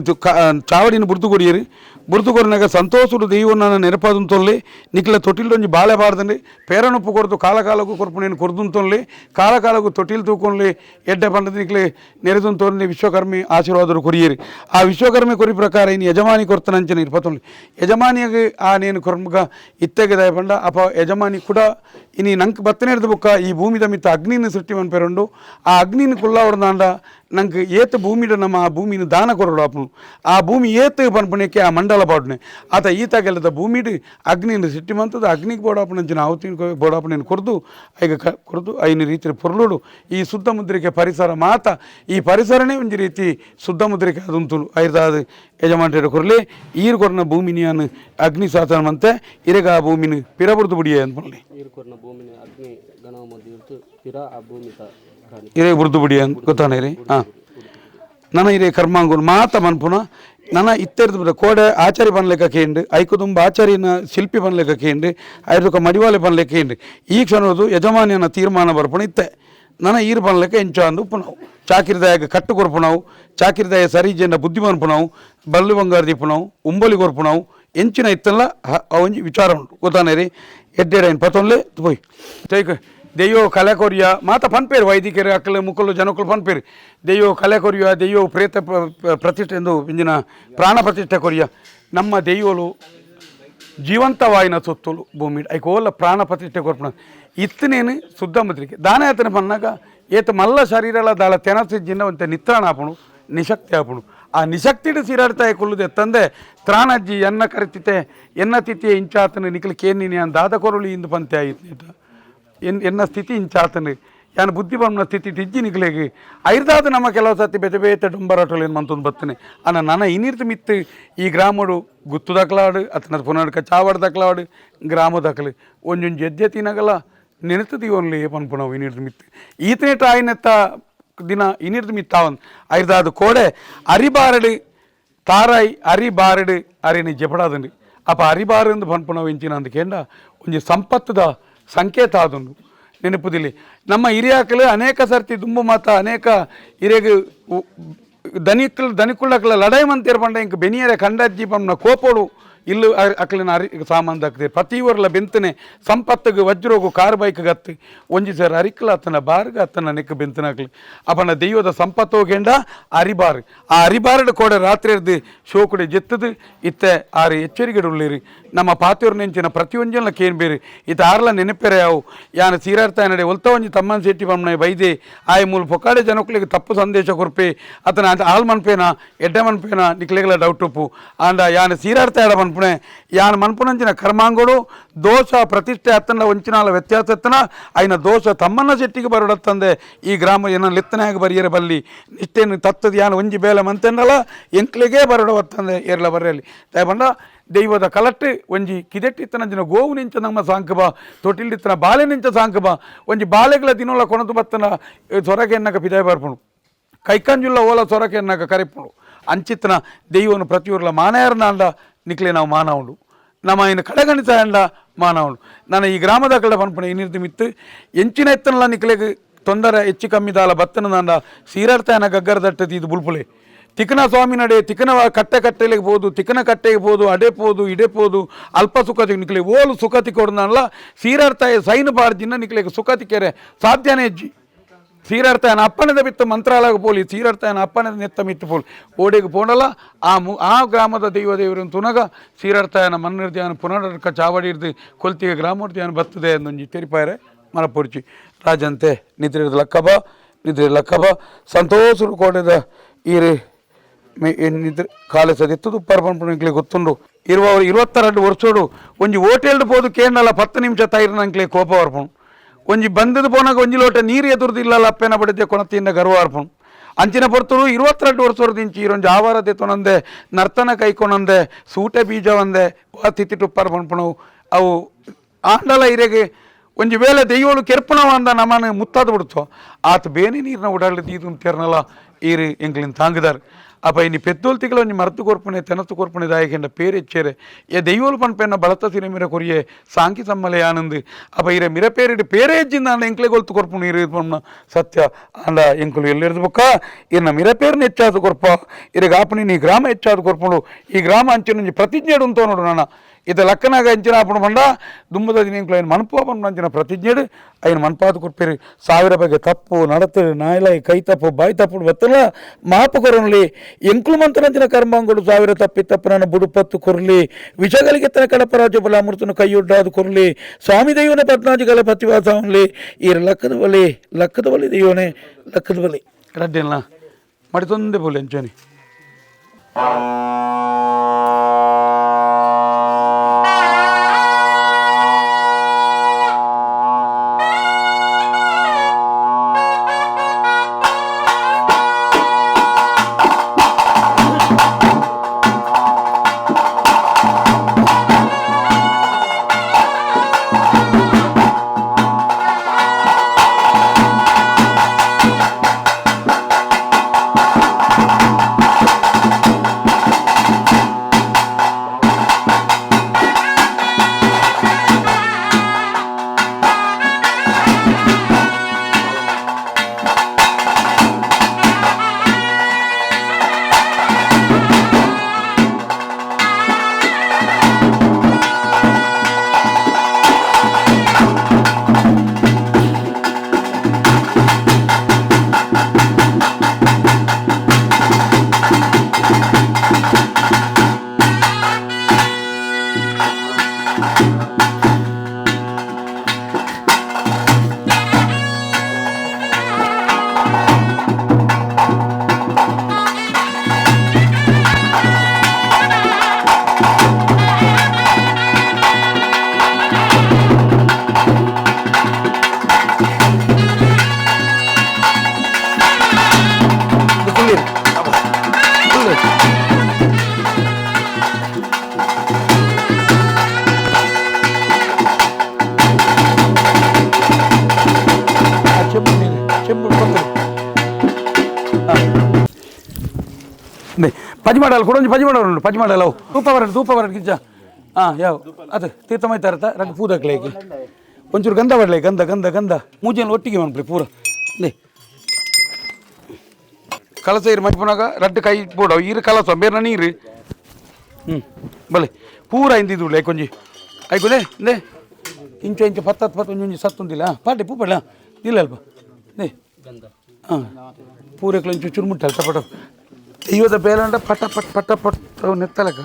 చావడిని బుర్తు కొడియరు ಬುರ್ತು ಕೊರನಾಗ ಸಂತೋಷಡು ದೈವನ ನೆನಪಾದಂತೊಲ್ಲಿ ನಿಕ್ಲ ತೊಟ್ಟಿಲ್ದೊಂಜಿ ಬಾಳೆ ಬಾರ್ದಂಡಿ ಪೇರನೊಪ್ಪು ಕೊರತು ಕಾಲಕಾಲಕ್ಕೂ ಕೊರಪು నేను ಕೊರದುಂತೊಲ್ಲಿ ಕಾಲಕಾಲಕ್ಕೂ ತೊಟ್ಟಿಲ್ ತೂಕೊಂಡ್ಲಿ ಎಡ್ಡೆ ಪಂಡದ ನಿಕ್ಲೆ ನೆರೆದುಂತೊಲ್ಲಿ ವಿಶ್ವಕರ್ಮಿ ಆಶೀರ್ವಾದರು ಕೊರಿಯರಿ ಆ ವಿಶ್ವಕರ್ಮಿ ಕೊರಿ ಪ್ರಕಾರ ಇನ್ನು ಯಜಮಾನಿ ಕೊರ್ತನಂಚನೆ ಇರ್ಪತ್ತೊಳ್ಳಿ ಯಜಮಾನಿಯಾಗಿ ಆ నేను ಕೊರ್ಮಗ ಇತ್ತೆಗೆ ದಯ ಪಂಡ ಅಪ ಯಜಮಾನಿ ಕೂಡ ಇನಿ ನಂಗೆ ಬತ್ತನೆ ಹಿಡಿದು ಬುಕ್ಕ ಈ ಭೂಮಿದ ಮಿತ್ತ ಅಗ್ನಿನ ಸೃಷ್ಟಿ ಮನ್ಪೇರುಂಡು ಆ ಅಗ್ನಿನ ಕುಲ್ಲ ಹೊಡೆದಾಂಡ ನಂಗೆ ಏತ ಭೂಮಿಡ ನಮ್ಮ ಆ ಭೂಮಿನ ದಾನ ಕೊರಡು ಅಪ್ಪನು ಆ ಭೂಮಿ ಏತ ಪನ್ಪಣಕ್ಕೆ ಆ ಮಂಡಲ ಬಾಡ್ನೆ ಆತ ಈತಾಗೆಲ್ಲದ ಭೂಮಿಡು ಅಗ್ನಿನ ಸಿಟ್ಟಿ ಮಂತದ ಅಗ್ನಿಗೆ ಬೋಡಾಪನಂಚಿನ ಆವತ್ತಿನ ಬೋಡಾಪನ ಕೊರದು ಈಗ ಕೊರದು ಐನ ರೀತಿ ಪೊರ್ಲುಡು ಈ ಶುದ್ಧ ಮುದ್ರಿಕೆ ಪರಿಸರ ಮಾತ ಈ ಪರಿಸರನೇ ಒಂದು ರೀತಿ ಶುದ್ಧ ಮುದ್ರಿಕೆ ಅದಂತು ಐದಾದ ಯಜಮಾನ್ರ ಕೊರಲಿ ಈರು ಕೊರನ ಭೂಮಿನಿಯನ್ನು ಅಗ್ನಿ ಸಾಧನ ಮಂತೆ ಇರಗ ಆ ಭೂಮಿನ ಪಿರಬುರ್ದು ಬಿಡಿಯೇ ಅಂದ್ಕೊಳ್ಳಿ ಈರು ಕೊರನ ಭೂಮಿನ ಅಗ್ನಿ ಗಣ ಮದ್ದು ಇರ್ತು ಪಿರ ಆ ಭೂಮಿ ಇರೇ ಬುರ್ದು ಬಿಡಿ ಅಂತ ಗೊತ್ತಾನೆ ರೀ ಹಾಂ ನನ್ನ ಇರೇ ಕರ್ಮಾಂಗುನ್ ಮಾತ ಮನ್ಪುನ ನನ್ನ ಇತ್ತೆರ್ದು ಕೋಡೆ ಆಚಾರಿ ಪನ್ಲೆಕ್ಕ ಕೇಂದ್ರ ಐಕುದುಂಬ ಆಚಾರಿನ ಶಿಲ್ಪಿ ಪನ್ಲೆಕ್ಕ ಕೇಂದ್ರ ಐದಕ್ಕ ಮಡಿವಾಲೆ ಪನ್ಲೆಕ್ಕ ಕೇಂದ್ರ ಈ ಕ್ಷಣದು ಯಜಮಾನಿಯನ್ನ ತೀರ್ಮಾನ ಬರ್ಪಣ ಇತ್ತೆ ನನ್ನ ಈರು ಪನ್ಲೆಕ್ಕ ಎಂಚ ಅಂದು ಉಪ್ಪು ಚಾಕಿರಿದಾಯಾಗ ಕಟ್ಟು ಕೊರ್ಪು ನಾವು ಚಾಕಿರಿದಾಯ ಸರಿಜೆಂಡ ಬುದ್ಧಿ ಮನ್ಪು ನಾವು ಬಲ್ಲು ಬಂಗಾರ ದೀಪು ನಾವು ಉಂಬಲಿ ಕೊರ್ಪು ನಾವು ಎಂಚಿನ ಇತ್ತಲ್ಲ ಒಂಜಿ ವಿಚಾರ ಉಂಟು ಗೊತ್ತಾನೆ ರೀ ಎಡ್ಡೆಡೈನ್ ಪತ್ತೊಂದ್ಲೆ ಪೋಯ್ ತೈಕ ದೆಯ್ಯೋ ಕಲೆ ಕೊರಿಯ ಮಾತ ಪನ್ಪೇರು ವೈದಿಕರು ಅಕ್ಕಲು ಮುಕ್ಕಲು ಜನಕ್ಕಲು ಪನ್ಪೇರು ದೆಯ್ಯೋ ಕಲೆ ಕೊರಿಯ ದೆಯ್ಯೋ ಪ್ರೇತ ಪ್ರತಿಷ್ಠೆ ಎಂದು ಇಂಜಿನ ಪ್ರಾಣ ಪ್ರತಿಷ್ಠೆ ಕೊರಿಯ ನಮ್ಮ ದೆಯ್ಯೋಲು ಜೀವಂತವಾಯಿನ ಸೊತ್ತುಲು ಭೂಮಿ ಐಕೋಲ ಪ್ರಾಣ ಪ್ರತಿಷ್ಠೆ ಕೊರ್ಪಣ ಇತ್ತನೇನು ಶುದ್ಧ ಮುದ್ರಿಕೆ ದಾನ ಯಾತನೆ ಪನ್ನಾಗ ಏತ ಮಲ್ಲ ಶರೀರಲ ದಾಳ ತೆನಸಿಜ್ಜಿನ ಒಂತೆ ನಿತ್ರಾಣ ಆಪಣು ನಿಶಕ್ತಿ ಆಪಣು ಆ ನಿಶಕ್ತಿಡು ಸೀರಾಡ್ತಾ ಕೊಲ್ಲುದು ಎತ್ತಂದೆ ತ್ರಾಣಜ್ಜಿ ಎನ್ನ ಕರಿತಿತೆ ಎನ್ನ ತಿಥಿಯ ಇಂಚಾತನ ನಿಕ್ಲಿಕ್ಕೆ ಏನಿನಿ ಅಂತ ದಾದ ಕೊರಳು ಇಂದು ಪಂತೆ ಆಯಿತು ಎನ್ನ ಸ್ಥಿತಿ ಇಂಚಾತನು ಯಾನು ಬುದ್ಧಿ ಬಂದ ಸ್ಥಿತಿ ತಿಜ್ಜಿ ನಿಕ್ಲೆಗೆ ಐರ್ದಾದ ನಮ್ಮ ಕೆಲವು ಸತಿ ಬೆತೆ ಬೇತೆ ಡೊಂಬರಾಟೋಳು ಏನು ಮಂತೊಂದು ಬರ್ತನೆ ಅನ್ನ ನನ್ನ ಇನ್ನಿರ್ತು ಮಿತ್ತು ಈ ಗ್ರಾಮಡು ಗುತ್ತು ದಕ್ಲಾಡು ಅತನ ಪುನರ್ಕ ಚಾವಡ್ ದಕ್ಲಾಡು ಗ್ರಾಮ ದಕ್ಲು ಒಂಜೊಂದು ಎದ್ದೆ ತಿನ್ನಗಲ್ಲ ನೆನೆತದಿ ಓನ್ಲಿ ಪನ್ಪು ನಾವು ಇನ್ನಿರ್ತು ಮಿತ್ತು ಈತನೇಟ ಆಯ್ನೆತ್ತ ದಿನ ಇನ್ನಿರ್ತು ಮಿತ್ತಾವನ್ ಐರ್ದಾದ ಕೋಡೆ ಅರಿಬಾರಡು ತಾರಾಯಿ ಅರಿಬಾರಡು ಅರಿನಿ ಜಪಡಾದನು ಅಪ್ಪ ಅರಿಬಾರದು ಪನ್ಪು ನಾವು ಇಂಚಿನ ಅಂದ ಕೇಂದ್ರ ಒಂಜಿ ಸಂಪತ್ತದ ಸಂಕೇತ ಆದುಂಡು ನೆನಪುದಿಲ್ಲಿ ನಮ್ಮ ಹಿರಿಯಾಕಲು ಅನೇಕ ಸರ್ತಿ ದುಂಬು ಮಾತ ಅನೇಕ ಹಿರಿಯಗೆ ದನಿಕುಳ್ಳಕ್ಲ ಲಡಾಯಿ ಮಂತೇರು ಪಂಡ ಇಂಕ ಬೆನಿಯರೆ ಕಂಡಜ್ಜಿ ಪಂನ ಕೋಪೋಡು ಇಲ್ಲು ಅಕ್ಲಿನ ಸಾಮಾನು ದಕ್ದೆ ಪ್ರತಿ ಊರ್ಲ ಬೆಂತನೆ ಸಂಪತ್ತಿಗೆ ವಜ್ರೋಗು ಕಾರ್ ಬೈಕ್ ಗತ್ತು ಒಂಜಿ ಸರ್ ಅರಿಕ್ಲ ಅತ್ತನ ಬಾರ್ಗ ಅತ್ತನ ನೆಕ್ ಬೆಂತನಾಕ್ಲಿ ಅಪ್ಪನ ದೈವದ ಸಂಪತ್ತು ಹೋಗೇಂಡ ಅರಿಬಾರ್ ಆ ಅರಿಬಾರ್ಡ್ ಕೋಡೆ ರಾತ್ರಿ ಇರ್ದು ಶೋಕುಡೆ ಜೆತ್ತದು ಇತ್ತೆ ಆರು ಎಚ್ಚರಿಕೆಡು ಉಳ್ಳಿರಿ ನಮ್ಮ ಪಾತಿಯವ್ರ ನೆಂಚಿನ ಪ್ರತಿಯೊಂಜನ ಕೇನ್ ಬೇರೆ ಇತ್ತ ಆರ್ಲ ನೆನಪೆರೆ ಯಾವು ಯಾನ ಸೀರಾರ್ತಾ ನಡೆ ಒಲ್ತ ಒಂಜಿ ತಮ್ಮನ ಶೆಟ್ಟಿ ಪಮ್ಮನ ಬೈದೆ ಆಯ್ ಮೂಲ ಪೊಕ್ಕಾಡೆ ಜನಕ್ಕಳಿಗೆ ತಪ್ಪು ಸಂದೇಶ ಕೊರ್ಪೆ ಅತನ ಆಲ್ ಮನ್ಪೇನ ಎಡ್ಡ ಮನ್ಪೇನ ನಿಕ್ಲೆಗಳ ಡೌಟ್ ಉಪ್ಪು ಆಂಡ ಯಾನ ಸೀರಾರ್ತಾ ಎಡ ಮನ್ಪುಣೆ ಯಾನ ಮನ್ಪುನಂಚಿನ ಕರ್ಮಾಂಗೋಡು ದೋಷ ಪ್ರತಿಷ್ಠೆ ಅತ್ತನ ವಂಚಿನಾಲ ವ್ಯತ್ಯಾಸ ಎತ್ತನ ಆಯ್ನ ದೋಷ ತಮ್ಮನ್ನ ಶೆಟ್ಟಿಗೆ ಬರೋಡತ್ತಂದೆ ಈ ಗ್ರಾಮ ಏನ ಲೆತ್ತನಾಗ ಬರಿಯರ ಬಲ್ಲಿ ನಿಷ್ಠೇನು ತತ್ತದ ಯಾನ ಒಂಜಿ ಬೇಲೆ ಮಂತೆನ್ನಲ್ಲ ಎಂಕ್ಲಿಗೆ ಬರೋಡವತ್ತಂದೆ ಏರ್ಲ ಬರ್ರಲ್ಲಿ ತಗೊಂಡ ದೈವದ ಕಲಟ್ಟು ಒಂಜಿ ಕಿದೆಟ್ಟಿತ್ತನಂಚಿನ ಗೋವು ನಿಂಚ ನಮ್ಮ ಸಾಂಕಬ ತೊಟ್ಟಿಲಿತ್ತನ ಬಾಲೆ ನಿಂಚ ಸಾಂಕಬ ಒಂಜಿ ಬಾಲೆಗಳ ದಿನೋಲ ಕೊನದು ಬತ್ತನ ಸೊರಗೆ ಎನ್ನಕ ಪಿದಾಯ ಬರ್ಪುಣು ಕೈಕಂಜುಲ್ಲ ಓಲ ಸೊರಕೆ ನಾಗ ಕರೆಪುಂಡು ಅಂಚಿತ್ತನ ದೆಯ್ಯವನ್ನು ಪ್ರತಿಯೊರ್ಲ ಮಾನಯಾರನ ಅಂಡ ನಿಕ್ಲೆ ನಾವು ಮಾನವುಂಡು ನಮ್ಮ ಇನ್ನು ಕಡೆಗಣಿತ ಅಂಡ ಮಾನವುಂಡು ನಾನು ಈ ಗ್ರಾಮದ ಕಡೆ ಪನ್ಪಣೆ ಇನ್ನಿರ್ದು ಮಿತ್ತು ಎಂಚಿನ ಎತ್ತನಲ್ಲ ನಿಕ್ಲೆಗೆ ತೊಂದರೆ ಹೆಚ್ಚು ಕಮ್ಮಿ ದಾಲ ಬತ್ತನ ಅಂಡ ಸೀರಾರ್ತಾಯನ ಗಗ್ಗರ ದಟ್ಟದಿ ಇದು ಬುಲ್ಪುಲೆ ತಿಕ್ಕನ ಸ್ವಾಮಿ ನಡೆ ತಿಕ್ಕನ ಕಟ್ಟೆಲೆಗೆ ಬೋದು ತಿಕ್ಕನ ಕಟ್ಟೆಗೆ ಬೋದು ಅಡೆಪೋದು ಇಡೆಪೋದು ಅಲ್ಪ ಸುಖತಿ ನಿಕ್ಲೆ ಓಲು ಸುಖತಿ ಕೊಡನಲ್ಲ ಸೀರಾರ್ತಾಯ ಸೈನ್ ಬಾರ್ಜಿನ ನಿಕ್ಲೆಗೆ ಸುಖತಿ ಕೆರೆ ಸಾಧ್ಯನೇ ಹೆಜ್ಜಿ ಸೀರಾರ್ತಾಯನ ಅಪ್ಪನದ ಬಿತ್ತ ಮಂತ್ರಾಲಯ ಪೋಲಿ ಸೀರಾರ್ತಾಯನ ಅಪ್ಪನದ ನೆತ್ತ ಮಿತ್ತು ಪೋಲಿ ಓಡೆಗೆ ಪೋಂಡಲ್ಲ ಆ ಗ್ರಾಮದ ದೇವರನ್ನು ತುನಗ ಸೀರಾರ್ತಾಯನ ಮನ್ನಿರ್ದ್ಯಾನ ಪುನರ್ಕ ಚಾವಡಿ ಇರ್ದು ಕೊಲ್ತಿಗೆ ಗ್ರಾಮೋರ್ದ್ಯಾನ ಬರ್ತದೆ ಅಂದೊಂಜಿ ತೆರಿಪಾಯರೆ ಮನಪುರ್ಚಿ ರಾಜಂತೆ ನಿದ್ರೆ ಲಕ್ಕಬ ಸಂತೋಷರು ಕೋಟೆದ ಈರೆ ನಿದ್ರೆ ಕಾಲೇಜ್ ಉಪ್ಪರ್ ಪಂಪನಿಗೆ ಗೊತ್ತುಂಡು 22 ವರ್ಷೋಡು ಒಂಜಿ ಹೋಟೆಲ್ಡ್ ಪೋದು ಕೇಂಡಲ್ಲ 10 ನಿಮಿಷ ತೈರ್ನಂಕ್ಲೆ ಕೋಪ ಬರ್ಪುಣು ಒಂಜಿ ಬಂದದ ಪೋನಾಗ ಒಂಜಿ ಲೋಟ ನೀರು ಎದುರ್ದಿಲ್ಲಲ್ಲ ಅಪ್ಪೇನ ಬಡಿದೆ ಕೊನತಿಯಿಂದ ಗರ್ವ ಅರ್ಪಣು ಅಂಚಿನ ಪೊರ್ತರು 22 ವರ್ಷದಿಂಚಿ ಇರೊಂಜಿ ಆವಾರದೆ ತೊನಂದೆ ನರ್ತನ ಕೈಕೊನಂದೆ ಸೂಟೆ ಬೀಜ ಒಂದೆ ತಿತ್ತಿಟ್ಟು ಉಪ್ಪರ್ ಪಂಪಣು ಅವು ಆಂಡಲ ಇರೆಗೆ ಒಂಜಿ ವೇಳೆ ದೆಯ್ಯೋಳು ಕೆರ್ಪುಣವ ಅಂದ ನಮ್ಮನೆ ಮುತ್ತಾದ ಬಿಡ್ತೋ ಆತ ಬೇನೆ ನೀರಿನ ಓಡಾಡಲಿದ್ದು ಇದು ಅಂತಾರನಲ್ಲ ಈರು ಎಂಕ್ಲಿನ ತಾಂಗದಾರ್ ಅಪ್ಪ ಇನ್ನು ಪೆದ್ದೋಲ್ ತಿಗಳು ಒಂಜಿ ಮರತು ಕೊರ್ಪಣೆ ತೆನತು ಕೊರ್ಪಣೆ ದಾಯಕೆಂಡ ಪೇರು ಹೆಚ್ಚೇರೆ ದೆಯ್ಯೋಲು ಪನ್ಪೆನ್ನ ಬಳತ ಸಿರೆ ಮಿರ ಕೊರಿಯೆ ಸಾಂಕಿ ಸಮ್ಮಲೆ ಆನಂದ್ ಅಪ್ಪ ಇರೆ ಮಿರ ಪೇರಿಡು ಪೇರೆ ಹೆಜ್ಜಿಂದ ಅಂಡ ಎಂಕ್ಲೆ ಗೊಲ್ತು ಕೊರ್ಪುಣು ಇರು ಪನ್ನ ಸತ್ಯ ಅಂಡ ಎಂಕುಲು ಎಲ್ಲಿರ್ದು ಬೊಕ್ಕ ಇನ್ನ ಮಿರ ಪೇರ್ನ ಹೆಚ್ಚಾದ ಕೊರ್ಪ ಇರೆಗೆ ಆಪಣಿ ನೀ ಗ್ರಾಮ ಹೆಚ್ಚಾದ ಕೊರ್ಪುಂಡು ಈ ಗ್ರಾಮ ಅಂಚಿನ ಪ್ರತಿಜ್ಞೆಡು ಉಂಟು ನೋಡು ನಾನು ಇದು ಲಕ್ಕನಾಗ ಅಂಚಿನ ಆಪಣು ಬಂಡ ದುಂಬದ ದಿನ ಐನು ಮನಪು ಬಂದು ಅಂಚಿನ ಪ್ರತಿಜ್ಞೆಡು ಐನು ಮನಪಾದ ಕೊಡ್ಪೇರಿ 1000 ಬಗ್ಗೆ ತಪ್ಪು ನಡತೆ ನಾಯ್ಲಾಯಿ ಕೈ ತಪ್ಪು ಬಾಯಿ ತಪ್ಪು ಬತ್ತಲ್ಲ ಮಾಪು ಕೊರಲಿ ಎಂಕ್ಲು ಮಂತನಂಚಿನ ಕರ್ಮಾಂಗೋಡು 1000 ತಪ್ಪು ನನ್ನ ಬುಡುಪತ್ತು ಕೊರಲಿ ವಿಷಗಳಿಗೆ ತನ ಕಡಪರಾಜ ಬಲ ಅಮೃತನು ಕೈಯೊಡ್ಡಾದು ಕೊರಲಿ ಸ್ವಾಮಿ ದೈವನ ಪದ್ನಾಜಿಗಳ ಪತಿವಾಸ ಅವನ್ಲಿ ಈ ಲಕ್ಕದ ಬಲಿ ದೈವನೇ ಲಕ್ಕದ ಬಲಿ ರಡ್ಡೆಲ್ಲ ಮಾಡಿ ತೊಂದೆ ಬೋಲಿ ಅಂಚೋನಿ ಪಜಿ ಮಾಡಲ್ಲ ಕೊಡೊಂಜಿ ಪಜಿ ಮಾಡೋರು ಪಜಿ ಮಾಡಲ್ಲ ಅವು ತೂಪ ಬರಡು ಗಿಜ್ಜ ಯಾವ ಅದು ತೀರ್ಥಮೈತ ಇರತ್ತ ರಗ್ ಪೂದಕ್ಲೇಗೆ ಒಂಚೂರು ಗಂಧ ಬರಲೇ ಗಂಧ ಮೂಜಿಯನ್ನು ಒಟ್ಟಿಗೆ ಮಾಡ್ಲಿ ಪೂರ ನೇ ಕಲಸ ಇರು ಮಜ್ಪುನಾಗ ರಡ್ಡು ಕೈ ಬೋಡ ಇರು ಕಲಸ ಬೇರೆ ನೀರು ಬಲೆ ಪೂರ ಹಿಂದಿದ್ದು ಕೊಂಜಿ ಆಯ್ಕೊಲೆ ನೇ ಇಂಚು 10 ಒಂಜಿ ಸತ್ತೊಂದಿಲ್ಲ ಪಾಟೆ ಪೂಪಡ್ಲ ಇಲ್ಲ ಅಲ್ಪ ನೇ ಪೂರಕ್ಕೆ ಒಂಚೂರು ಚುರುಮುಟ್ಟಲ್ಲ ಟಪಟ ದೈವದ ಬೇಲಂಡ ಪಟ ನೆತ್ತಲಕ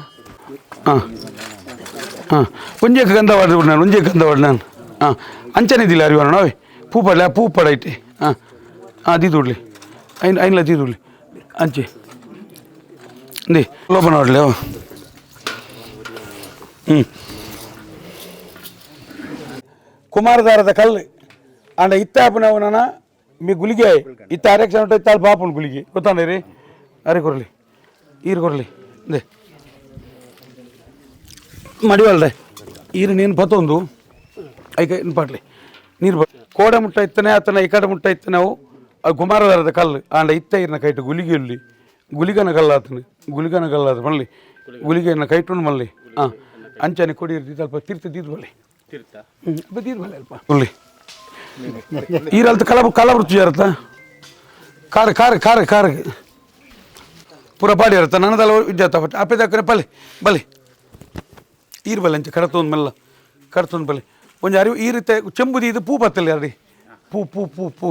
ಒಂಜೆ ಗಂಧ ಹೊಡೆದು ನಾನು ಅಂಚನಿದ್ದಿಲ್ಲ ಅರಿವಾನ ನಾವೇ ಪೂಪಡ ಐತೆ ದೀದುಡ್ಲಿ ಐನ್ಲ ದೀದುಡ್ಲಿ ಅಂಚೆ ದೇ ಲೋಪನ ಹೊಡ್ಲೆ ಕುಮಾರಧಾರದ ಕಲ್ಲು ಅಂಡ ಇತ್ತಾಪನವನ మీ గులిగే ఇత్త అరెక్షన్ ఉంటే ఇత్తాలు పాపం గులిగి ಗೊತ್ತಾನೆ ರೀ ಅರೆ ಕೊರಲಿ ಈರು ಕೊರಲಿ ದೇ ಮಡಿವಲ್ದೆ ಈರು ನೀನು ಪತ್ತೊಂದು ಐಕ ಪಾಟ್ಲಿ ನೀರು ಕೋಡೆ ಮುಟ್ಟ ಇತ್ತನೆ ಆತನ ಈ ಕಡೆ ಮುಟ್ಟ ಇತ್ತನೆ ಅವು ಅದು ಕುಮಾರಧಾರದ ಕಲ್ಲು ಆಂಡ ಇತ್ತ ಇರ್ನ ಕೈಟು ಗುಲಿಗೆ ಉಳ್ಳಿ ಗುಲಿಗನ ಕಲ್ಲಾತನು ಗುಲಿಗನ ಕಲ್ಲಾತ ಮಳ್ಳಿ ಗುಲಿಗೆನ ಕೈಟುಂಡು ಮಳ್ಳಿ ಹಾಂ ಅಂಚನೆ ಕೊಡಿ ಸ್ವಲ್ಪ ತೀರ್ಥ ದೀದ್ ಬಳ್ಳಿ ದೀದ್ ಬಳ್ಳಿ ಅಲ್ಪ ಉಳ್ಳಿ ಈರಲ್ತ ಕಲಬುರ್ಚಿ ಇರತ್ತ ಕಾರ ಕಾರ ಕಾರ ಕಾರ ಪೂರ ಪಾಡಿ ಇರತ್ತ ನನ್ನದಲ್ಲ ವಿದ್ಯಾತ ಬಟ್ ಅಪ್ಪೆ ಪಲ್ಲೆ ಬಲೆ ಈರು ಬಲ್ಲೆ ಅಂಚೆ ಕಡತೊಂದು ಮೆಲ್ಲ ಕಡತೊಂದು ಬಲೆ ಒಂದು ಅರಿವು ಈ ರೀತಿ ಚೆಂಬುದಿ ಇದು ಪೂ ಬತ್ತಲ್ಲಿ ಅರಿ ಪೂ ಪೂ ಪೂ ಪೂ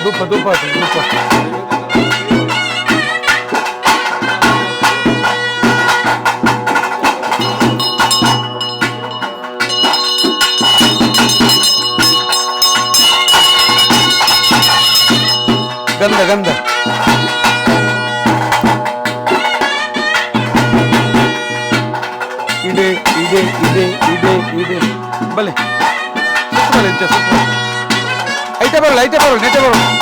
ಧೂಪ ಧೂಪ ಧೂಪ ಗಂಧ ಗಂಧ ಇದೆ ಇದೆ ಇದೆ ಇದೆ ಇದೆ ಬಲೆ ಬಲೆ ಐತೆ ಬರಲ್ಲ ಐತೆ ಬರಲ್ಲ ನೆಟ್ಟೆ ಬರಲ್ಲ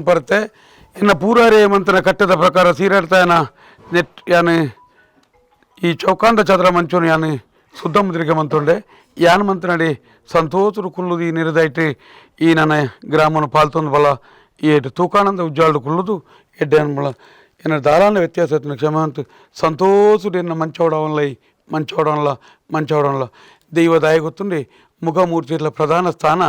ಬರುತ್ತೆ ಇನ್ನು ಪೂರಾರಿ ಮಂತ್ರನ ಕಟ್ಟದ ಪ್ರಕಾರ ಸೀರಾಡ್ತಾಯನ ನೆಟ್ ಯಾನು ಈ ಚೌಕಾಂದ ಚಂದ್ರ ಮಂಚೂನು ಯಾನು ಶುದ್ಧ ಮುದ್ರಿಕೆ ಮಂತುಂಡೆ ಯಾನ್ ಮಂತ್ರನಡಿ ಸಂತೋಷರು ಕುಲ್ಲುದು ಈ ನಿರ್ದೈಟ್ ಈ ನನ್ನ ಗ್ರಾಮನು ಪಾಲ್ತೊಂದು ಬಲ ಈ ತೂಕಾನಂದ ಉಜ್ಜಾಳು ಕುಲ್ಲುದು ಎಡ್ಡೆ ಅನ್ಬಳ ಏನ ಧಾರಾಳ ವ್ಯತ್ಯಾಸ ಕ್ಷಮ ಅಂತ ಸಂತೋಷರು ಎನ್ನ ಮಂಚೋಡಲ್ಲ ದೈವ ದಾಯ ಗೊತ್ತುಂಡಿ ಮುಖಮೂರ್ತಿಗಳ ಪ್ರಧಾನ ಸ್ಥಾನ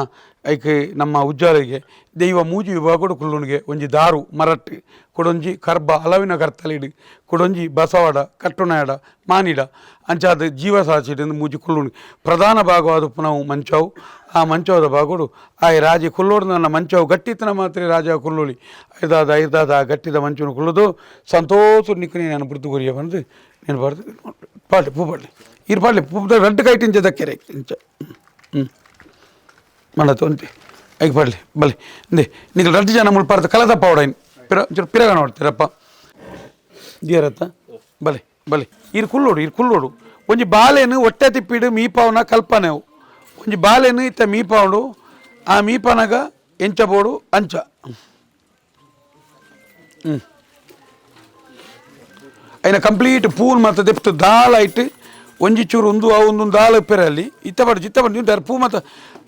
ಐಕೆ ನಮ್ಮ ಉಜ್ಜಾಲಿಗೆ ದೈವ ಮೂಜಿ ವಿಭಾಗಡು ಕುಲ್ಲುಣಿಗೆ ಒಂಜಿ ದಾರು ಮರಟ್ಟು ಕೊಡೊಂಜಿ ಕರ್ಬ ಹಲವಿನ ಕರ್ತಲಿಡು ಕೊಡೊಂಜಿ ಬಸವಾಡ ಕಟ್ಟುನಾಡ ಮಾನಿಡ ಅಂಚಾದ ಜೀವ ಸಾಚಿಡಿಂದ ಮೂಜಿ ಕುಲ್ಲುಣಿ ಪ್ರಧಾನ ಭಾಗವಾದ ನಾವು ಮಂಚವು ಆ ಮಂಚವದ ಭಾಗಡು ಆ ರಾಜಿ ಕುಲ್ಲೋಡು ನನ್ನ ಮಂಚವು ಗಟ್ಟಿತನ ಮಾತ್ರ ರಾಜ ಕುಲ್ಲುಳಿ ಐದಾದ ಆ ಗಟ್ಟಿದ ಮಂಚನ ಕುಲ್ಲುದು ಸಂತೋಷ ನಿಕ್ಕನಿ ನಾನು ಬುಡ್ದು ಗುರಿಯ ಬಂದು నేను పడుతుంది పాడలే పూ పడలే ఇది పడలే పూ రెడ్ కైటించే దక్కే ఇంచ మన తొంటి ఐకి పడలే బలి ఇందే నీకు రెడ్ జన ముళ్ళు పడతా కల తప్పవడాయి పిరగా ನೋಡ್ತೀರಪ್ಪ ದಿಯರತ್ತ ಬಲೆ ಬಲೆ ಇರು ಕುಲ್ಲೋಡು ಒಂಜಿ ಬಾಲೆನು ಹೊಟ್ಟೆ ತಿಪ್ಪಿಡು ಮೀಪಾವನ ಕಲ್ಪನೆವು ಒಂಜಿ ಬಾಲೆನು ಇತ್ತ ಮೀಪಾವಡು ಆ ಮೀಪನಗ ಎಂಚಬೋಡು ಅಂಚ అయిన కంప్లీట్ పూను మత తెప్పు దాల్ అయితే ಒಂಜಿ ಚೂರು ಒಂದು ಆ ಒಂದು ದಾಲ್ ಇಪ್ಪರಲ್ಲಿ ಇತ್ತಬಡಿ ಚಿತ್ತಬಡಿ ನೀವು ಪೂ ಮತ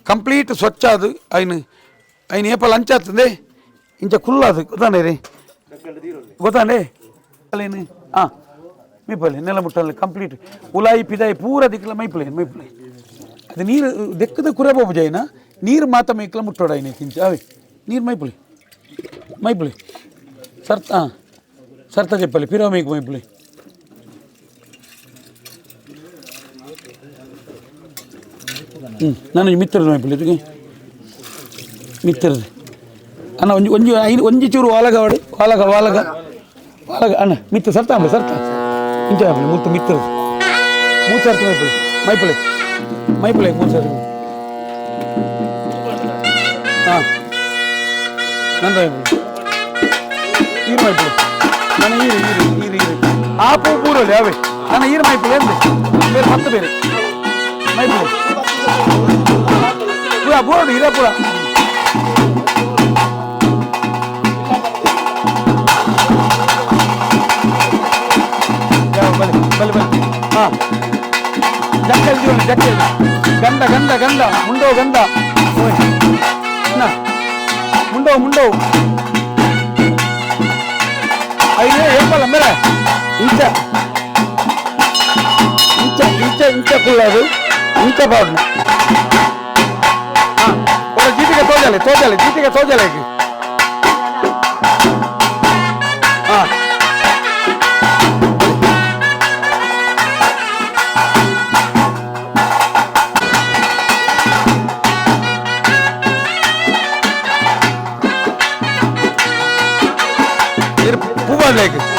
ಕಂಪ್ಲೀಟ್ ಸ್ವಚ್ಛ ಅದು ಐನ ಏಪಲ್ ಅಂಚಾತದೆ ಇಂಚ ಕುಲ್ಲದು ಗೊತ್ತಾನೆ ರೀ ಗೊತ್ತಾನೆ ಅಲ್ಲೇನು ಹಾಂ ಮೈಪಲೆ ನೆಲ ಮುಟ್ಟಲ್ಲಿ ಕಂಪ್ಲೀಟ್ ಉಲಾಯಿ ಪಿದಾಯಿ ಪೂರ ದಿಕ್ಕಲ ಮೈಪಲೆ ಅದು ನೀರು ದೆಕ್ಕದ ಕುರೆಬೋಬು ಜೈನ ನೀರು ಮಾತ ಮೈಕ್ಲ ಮುಟ್ಟೋಡಾಯಿನ ಕಿಂಚ ಅವೇ ನೀರು ಮೈಪಲೆ ಸರ್ತ ಹಾಂ ಸರ್ತ చెప్పాలి ఫిరో మీకు మైపులి ನಾನು ಮಿತ್ರರು మైపులి ಮಿತ್ರರು ಅಣ್ಣ ಒಂಜಿ ಚೂರು ವಾಲಗ ಅಣ್ಣ ಮಿತ್ರ ಸರ್ತ ಇಂಚ ಮೂರ್ತ ಮಿತ್ರರು ಮೂರು ಸರ್ತ ಮೈಪುಲಿ ಮೂರು ಸರ್ತ ಹಾಂ ನಂದು ಮೈಪುಲಿ ನನ್ನ ಈರು ಆ ಪೂ ಪೂರಲ್ಲಿ ಅವೇ ನನ್ನ ಈರು ಮೈಪುಲಿ ಅಂದೆ ಬೇರೆ ಮತ್ತೆ ಬೇರೆ ಮೈಪುಲಿ ಪೂರ ಬೋರ್ಡು ಇರ ಪೂರ ಬಲೆ ಹಾಂ ಜಕ್ಕಲ್ ಜೀವನ ಜಕ್ಕಲ್ ಗಂಧ ಮುಂಡೋ ಗಂಧ ಮುಂಡೋ ಐದು ಏಪಲ್ಲ ಮೇಲೆ ಇಂಚ ಕುಳ್ಳದು ಇಂಚ ಬಾಡ್ನ ಹಾಂ ಜೀಟಿಗೆ ತೋಜಲೆ ಹಾಂ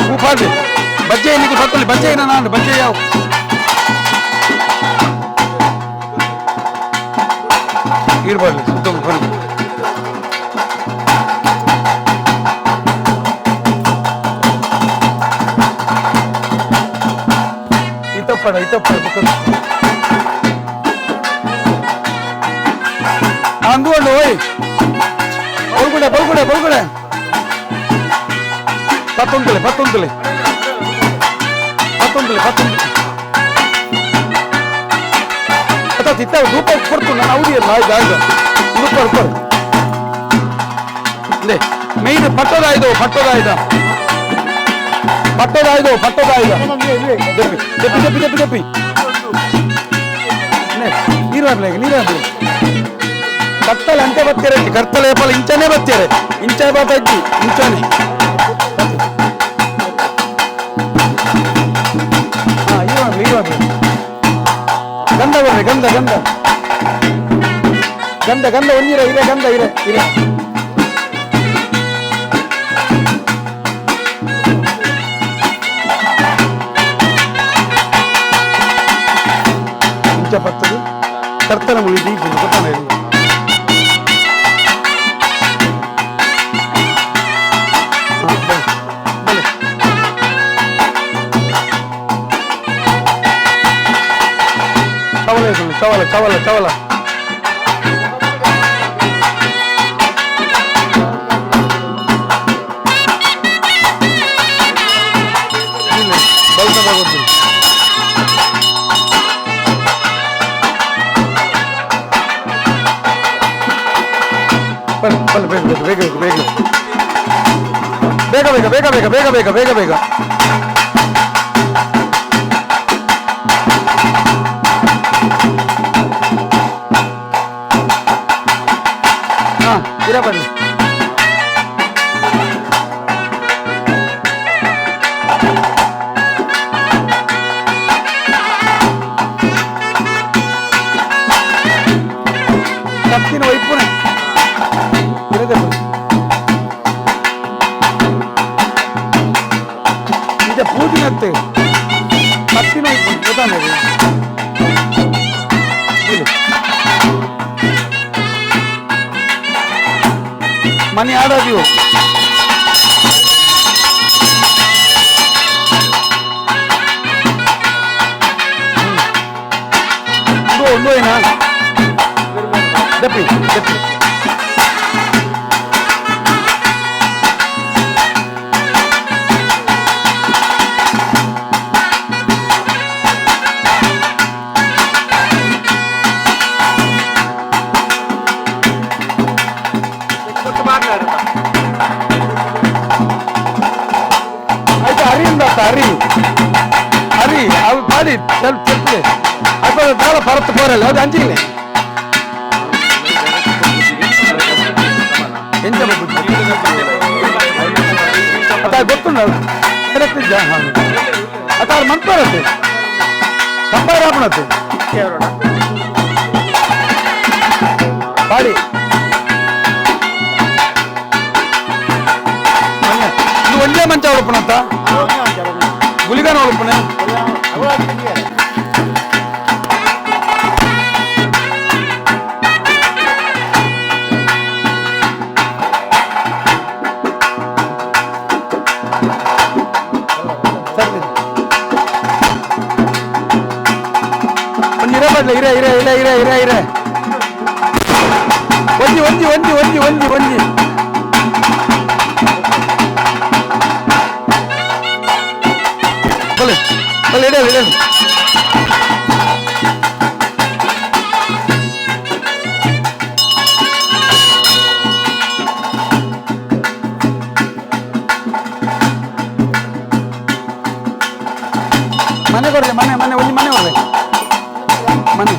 ಪೂ ಪಾಡ್ಲಿ ಬಜ್ಜೆ ನಿಮಗೆ ಬರ್ತಲ್ಲಿ ಬಜ್ಜೆ ನಾನು ಬಜ್ಜೆ ಯಾವ ಇರ್ಬಾರ್ದು ಸುತ್ತ ಬನ್ನಿ ಇತ್ತಪ್ಪ ಇತ್ತಪ್ಪ ಅಂದುಕೊಂಡು ಹೋಯ್ ಬಲ್ಗುಡೆ ಪತ್ತೊಂದಲೆ ತಿತ್ತ ರೂಪ ಕೊಡ್ತು ನಾನು ಅವಧಿಯಲ್ಲ ಆಯ್ತು ರೂಪಾಯಿ ಮೇಯ್ನ್ ಪಟ್ಟದಾಯ್ದು ದಪ್ಪಿ ನೀರು ಹಾಕ್ಲಿ ಕತ್ತಲೆ ಅಂತೆ ಬತ್ತೇರೆ ಕರ್ತಲೆ ಏಪಲ್ ಇಂಚನೆ ಬತ್ತೇರೆ ಇಂಚೆ ಬಾತಜ್ಜಿ ಇಂಚನೆ ಇವಾಗ ಗಂಧ ಬರ್ರಿ ಗಂಧ ಒಂದಿರ ಇರೆ ಗಂಧ ಇರೆ ಇಂಚ ಪತ್ತದು ಕರ್ತನ ಮುಳಿ ದೀಪ ಗೊತ್ತಾನ ಇಲ್ಲ ಚವಲ ಬೇಗ ಇರ ಬನ್ನಿ ಕತ್ತಿನ ವೈಪುನೆ ಇದು ಪೂಜಿನತ್ತೆ ಕತ್ತಿನ ವೈಪುನೆ ಗೊತ್ತಾನೆ ಮನೆ ಆಡೋದಿವು ಒಂದು ಏನಾ ದಪ್ಪಿ ಹರಿ ಅವು ಮಾಡಿ ಸ್ವಲ್ಪ ಚೆಲ್ಪಲೆ ಅದು ಭಾಳ ಪರತ್ತು ಬರಲ್ಲ ಅದು ಅಂಜಿಲ್ಲ ಎಂತ ಅದ ಗೊತ್ತುಂಡ ಅದಾರ ಮಂತ್ರತ್ತೆ ಸಂಪಾರಾಪಣತೆ ಬಾಡಿ ಇದು ಒಂದೇ ಮಂಚ ಉಡುಪಣಂತ ಗುಲಿಗಾನ ಉಡುಪಣೆ ಇರ ಒಂಜಿ ಇಡ ಮನೆ ಕೊಡ್ರಿ ಮನೆ ಒಂಜಿ ಮನೆ ಕೊಡ್ರಿ ಮನೆ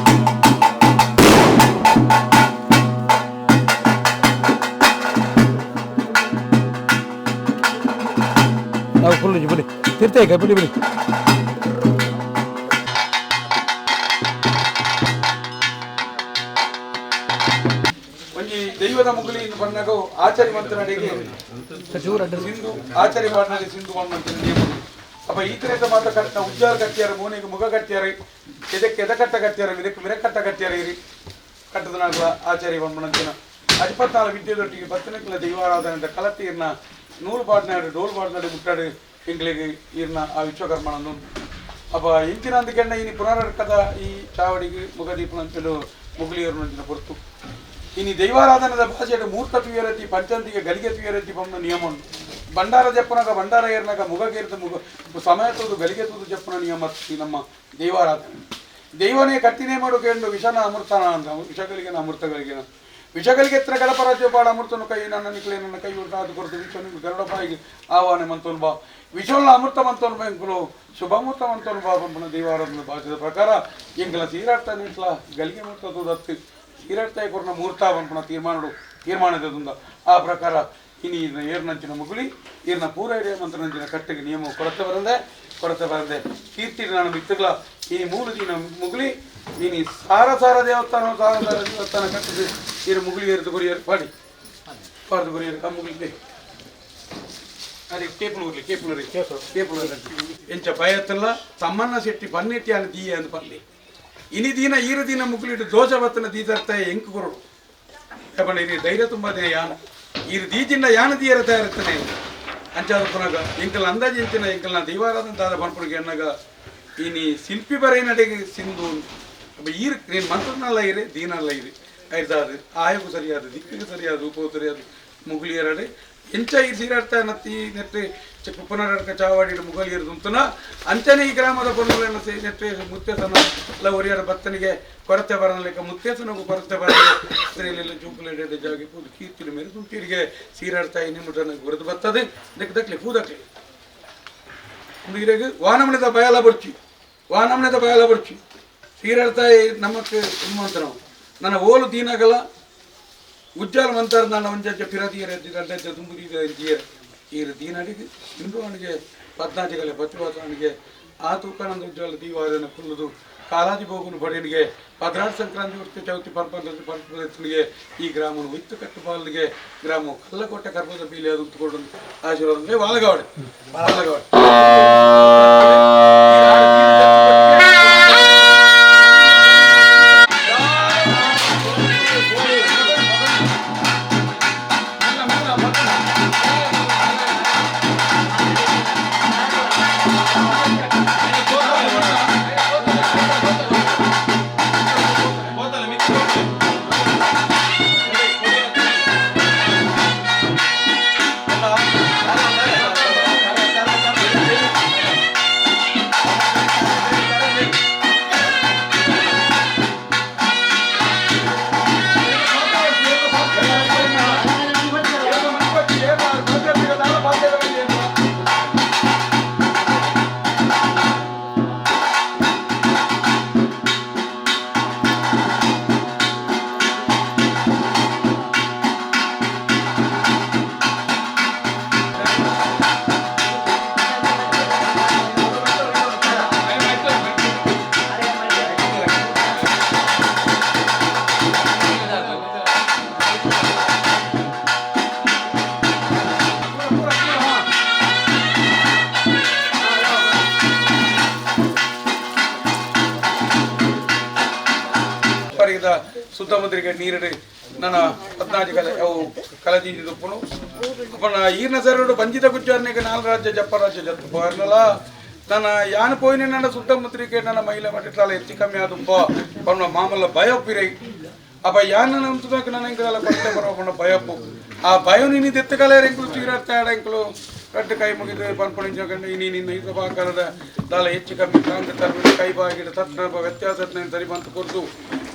ನಾವು ಫುಲ್ ಬಿಡಿ ತಿರ್ತೇವೆ ಬಿಡಿ ಒಂಜಿ ದೈವದ ಮುಗುಲಿ ಇನ್ನು ಬಂದಾಗ ಆಚಾರಿ ಮಂತ್ರನಡೆಗೆ ಸಿಂಧು ಆಚಾರಿ ಪಾಠದಲ್ಲಿ ಸಿಂಧು ಮಂತ್ರ ಅಪ್ಪ ಈ ತರ ಮಾತ ಕಟ್ಟ ಉಜ್ಜಾರ ಕಟ್ಟಿಯಾರ ಮೋನಿಗೆ ಮುಗ ಕಟ್ಟಿಯಾರ ಇದಕ್ಕೆ ಎದಕಟ್ಟ ಕಟ್ಟಿಯಾರ ಇದಕ್ಕೆ ಮಿರಕಟ್ಟ ಕಟ್ಟಿಯಾರ ಇರಿ ಕಟ್ಟದ ನಾಗ ಆಚಾರಿ ಬಂದ್ಮಣಂತಿನ 24 ವಿದ್ಯೆದೊಟ್ಟಿಗೆ 10 ದೈವಾರಾಧನೆ ಅಂತ ಕಲತಿ ನೂರು ಪಾಡ್ನಾಡು ಡೋಲ್ ಪಾಡ್ನಾಡು ಮುಟ್ಟಾಡು ಎಂಗ್ಲಿಗೆ ಈರ್ನ ಆ ವಿಶ್ವಕರ್ಮನನ್ನು ಅಪ್ಪ ಇಂಚಿನ ಅಂದಕೆಂಡ ಇನಿ ಪುನರರ್ಕದ ಈ ಚಾವಡಿಗೆ ಮುಗದೀಪನಂಚಲು ಮುಗುಲಿಯರು ನಂಚಿನ ಹೊರತು ಇನಿ ದೈವಾರಾಧನದ ಭಾಷೆಯ ಮೂರ್ತ ತುಯರತಿ ಪಂಚಂತಿಗೆ ಗಲಿಗೆ ತುಯರತಿ ಬಂದ ನಿಯಮ ಉಂಟು. ಭಂಡಾರ ಜಪ್ಪನಾಗ ಭಂಡಾರ ಏರ್ನಾಗ ಮುಗಗೇರಿದ ಸಮಯ ತೂದು ಗಲಿಗೆ ತೂದು ಜಪ್ಪನ ನಿಯಮ ನಮ್ಮ ದೈವಾರಾಧನೆ. ದೈವನೇ ಕಟ್ಟಿನೇ ಮಾಡು ಕೇಂಡು ವಿಷನ ಅಮೃತನ ಅಂತ ವಿಷಗಳಿಗೆ ಅಮೃತಗಳಿಗೆ ವಿಷಗಳಿಗೆ ಎತ್ತರ ಗಡಪ ರಾಜ್ಯಪಾಡ ಅಮೃತನು ಕೈ ನನ್ನ ನಿಕ್ಲೆ ನನ್ನ ಕೈ ಉಂಟಾದ ಕೊರತು ವಿಷನು ಗರುಡಪಾಯಿಗೆ ಆಹ್ವಾನ ಮಂತೋನ್ ಬಾ ವಿಷೋಲ್ಲ ಅಮೃತ ಮಂತೋನ್ ಬ್ಯಾಂಕ್ಗಳು ಶುಭಮೂರ್ತ ಮಂತೋನ್ ಬಾ ಪಂಪನ ದೈವಾರಾಧನ ಭಾಷೆದ ಪ್ರಕಾರ ಎಂಕಲ ಸೀರಾಡ್ತಾ ನಿಂಟ್ಲ ಗಲಿಗೆ ಮೂರ್ತ ತೂದತ್ತು ಸೀರಾಡ್ತಾ ಕೊರನ ಮೂರ್ತ ಪಂಪನ ತೀರ್ಮಾನದ ಆ ಪ್ರಕಾರ ಇನಿ ಏರ್ನಂಚಿನ ಮುಗುಳಿ ಈರ್ನ ಪೂರ ಹಿರಿಯ ಮಂತ್ರನಂಚಿನ ಕಟ್ಟಿಗೆ ನಿಯಮ ಕೊರತೆ ಬರದೆ ಕೀರ್ತಿ ನಾನು ಮಿತ್ತಗಳ ಈ 3 ದಿನ ಮುಗುಳಿ ಇನಿ ಸಾರ ದೇವಸ್ಥಾನ ಕಟ್ಟಿದ್ದು ಈರು ಮುಗುಳಿ ಏರಿದು ಗುರಿಯರು ಪಾಡಿ ಪಾಡ್ದು ಗುರಿಯರು ಮುಗುಳಿ ಅದೇ ಕೇಪುಲೂರಿ ಎಂಚ ಭಯತ್ತಲ್ಲ ತಮ್ಮನ್ನ ಸೆಟ್ಟಿ ಪನ್ನೆಟ್ಟಿ ಅನ್ನ ದೀಯ ಅಂದು ಪಲ್ಲಿ ಇನಿ ದಿನ ಈರು ದಿನ ಮುಗುಳಿಟ್ಟು ದೋಷ ಬತ್ತನ ದೀದರ್ತ ಎಂಕು ಕೊರಡು ಕಬಣ ಇರಿ ಧೈರ್ಯ ತುಂಬಾ ದಿನ ಯಾನ ಈರು ದೀಜಿಂದ ಯಾನ ದೀಯರ ತಯಾರಿರ್ತಾನೆ ಅಂಚಾದ ಪುನಗ ಎಂಕಲ್ ಅಂದಾಜು ಎಂಚಿನ ಎಂಕಲ್ನ ದೈವಾರಾಧನ ದಾದ ಪನ್ಪುಣಿಗೆ ಅನ್ನಗ ಇನಿ ಶಿಲ್ಪಿ ಬರೇ ನಡೆಗೆ ಸಿಂಧು ಈರು ನೀನು ಮಂತ್ರನಲ್ಲ ಇರಿ ದೀನಲ್ಲ ಇರಿ ಐದಾದ ಆಯಗೂ ಸರಿಯಾದ ದಿಕ್ಕಿಗೆ ಸರಿಯಾದ ಉಪವು ಸರಿಯಾದ ಮುಗುಳಿಯರಡೆ ಎಂಚ ಈ ಸೀರಾಡ್ತಾ ನತ್ತಿ ನೆಟ್ಟೆ ಪುನರಡ್ಕ ಚಾವಾಡಿ ಮುಗಲಿಯರು ದುಂತನ ಅಂಚನೆ ಈ ಗ್ರಾಮದ ಪೊನ್ನುಗಳನ್ನು ನೆಟ್ಟೆ ಮುತ್ತೇಸನ ಎಲ್ಲ ಒರಿಯರ ಭತ್ತನಿಗೆ ಕೊರತೆ ಬರಲಿಕ್ಕೆ ಮುತ್ತೇಸನಿಗೂ ಕೊರತೆ ಬರಲಿಲ್ಲ ಚೂಪುಲೆಡೆ ಜಾಗಿ ಪೂದು ಕೀರ್ತಿನ ಮೇಲೆ ತುಂಟಿರಿಗೆ ಸೀರಾಡ್ತಾ ಇನ್ನಿಮುಟನ ಹೊರದು ಬರ್ತದೆ ದಕ್ಲಿ ಪೂದಕ್ಲಿ ಮುಗಿರೆಗೆ ವಾನಮಣದ ಬಯಲ ಬರ್ಚಿ ಸೀರಾಡ್ತಾ ನಮ್ಮಕ್ಕೆ ತುಂಬ ನಾವು ನನ್ನ ಓಲು ದೀನಾಗಲ್ಲ ಉಜ್ಜಾಲ ಮಂತಾರ ನನ್ನ ಒಂಜ ಪಿರದಿಯರ ಗಡ್ಡ ತುಂಬುದಿಯ ಈರು ದೀನಡಿಗೆ ಹಿಂದೂ ಅವನಿಗೆ 14 ಗಲೆ ಪತಿವಾಸನಿಗೆ ಆ ತೂಕನಂದ ಉಜ್ಜಾಲ ದೀವಾದನ ಕುಲ್ಲುದು ಕಾಲಾದಿ ಬೋಗುನು ಬಡಿನಿಗೆ ಭದ್ರಾಟ ಸಂಕ್ರಾಂತಿ ಉರ್ತಿ ಚೌತಿ ಪರ್ಪನಿಗೆ ಈ ಗ್ರಾಮನು ವಿತ್ತು ಕಟ್ಟುಪಾಲಿಗೆ ಗ್ರಾಮ ಕಲ್ಲಕೋಟೆ ಕರ್ಬದ ಬೀಲಿ ಅದು ಉತ್ತುಕೊಂಡು ಆಶೀರ್ವಾದ ವಾಲಗಾವಡೆ ಸುತ್ತಮುತ್ತಲಿಗೆ ನೀರಡಿ ನನ್ನ 14 ಕಲೆ ಅವು ಕಲದಿಂದ ದುಪ್ಪನು ಅಪ್ಪನ ಈರ್ನ ಸರಡು ಬಂಜಿತ ಗುಜ್ಜಾರನಿಗೆ 4 ರಾಜ್ಯ ಜಪ್ಪ ರಾಜ್ಯ ಜತ್ತು ಹೋರ್ನಲ್ಲ ನನ್ನ ಯಾನು ಪೋಯಿನ ನನ್ನ ಸುತ್ತಮುತ್ತಲಿಗೆ ನನ್ನ ಮಹಿಳೆ ಮಟ್ಟಿಟ್ಲಾಲ ಹೆಚ್ಚು ಕಮ್ಮಿ ಆದುಪ್ಪ ಪನ್ನ ಮಾಮಲ್ಲ ಭಯಪ್ಪಿರೈ ಅಪ್ಪ ಯಾನ ನಂತುದಾಗ ನನ್ನ ಎಂಕಲ ಕೊರತೆ ಬರೋಣ ಭಯಪ್ಪು ಆ ಭಯ ನೀನು ತೆತ್ತಕಲೆ ಎಂಕಲು ತೀರಾಡ್ತಾ ಎಂಕಲು ಕಟ್ಟು ಕೈ ಮುಗಿದು ಪನ್ಪಣಿಂಚಕೊಂಡು ನಿನ್ನ ಈ ಸಭಾಕಾರದ ದಾಲ ಹೆಚ್ಚು ಕಮ್ಮಿ ಕಾಂತ ತರಬೇತಿ ಕೈ ಬಾಗಿಡ ತತ್ನ ವ್ಯತ್ಯಾಸ ಸರಿ ಬಂತು ಕೊರ್ತು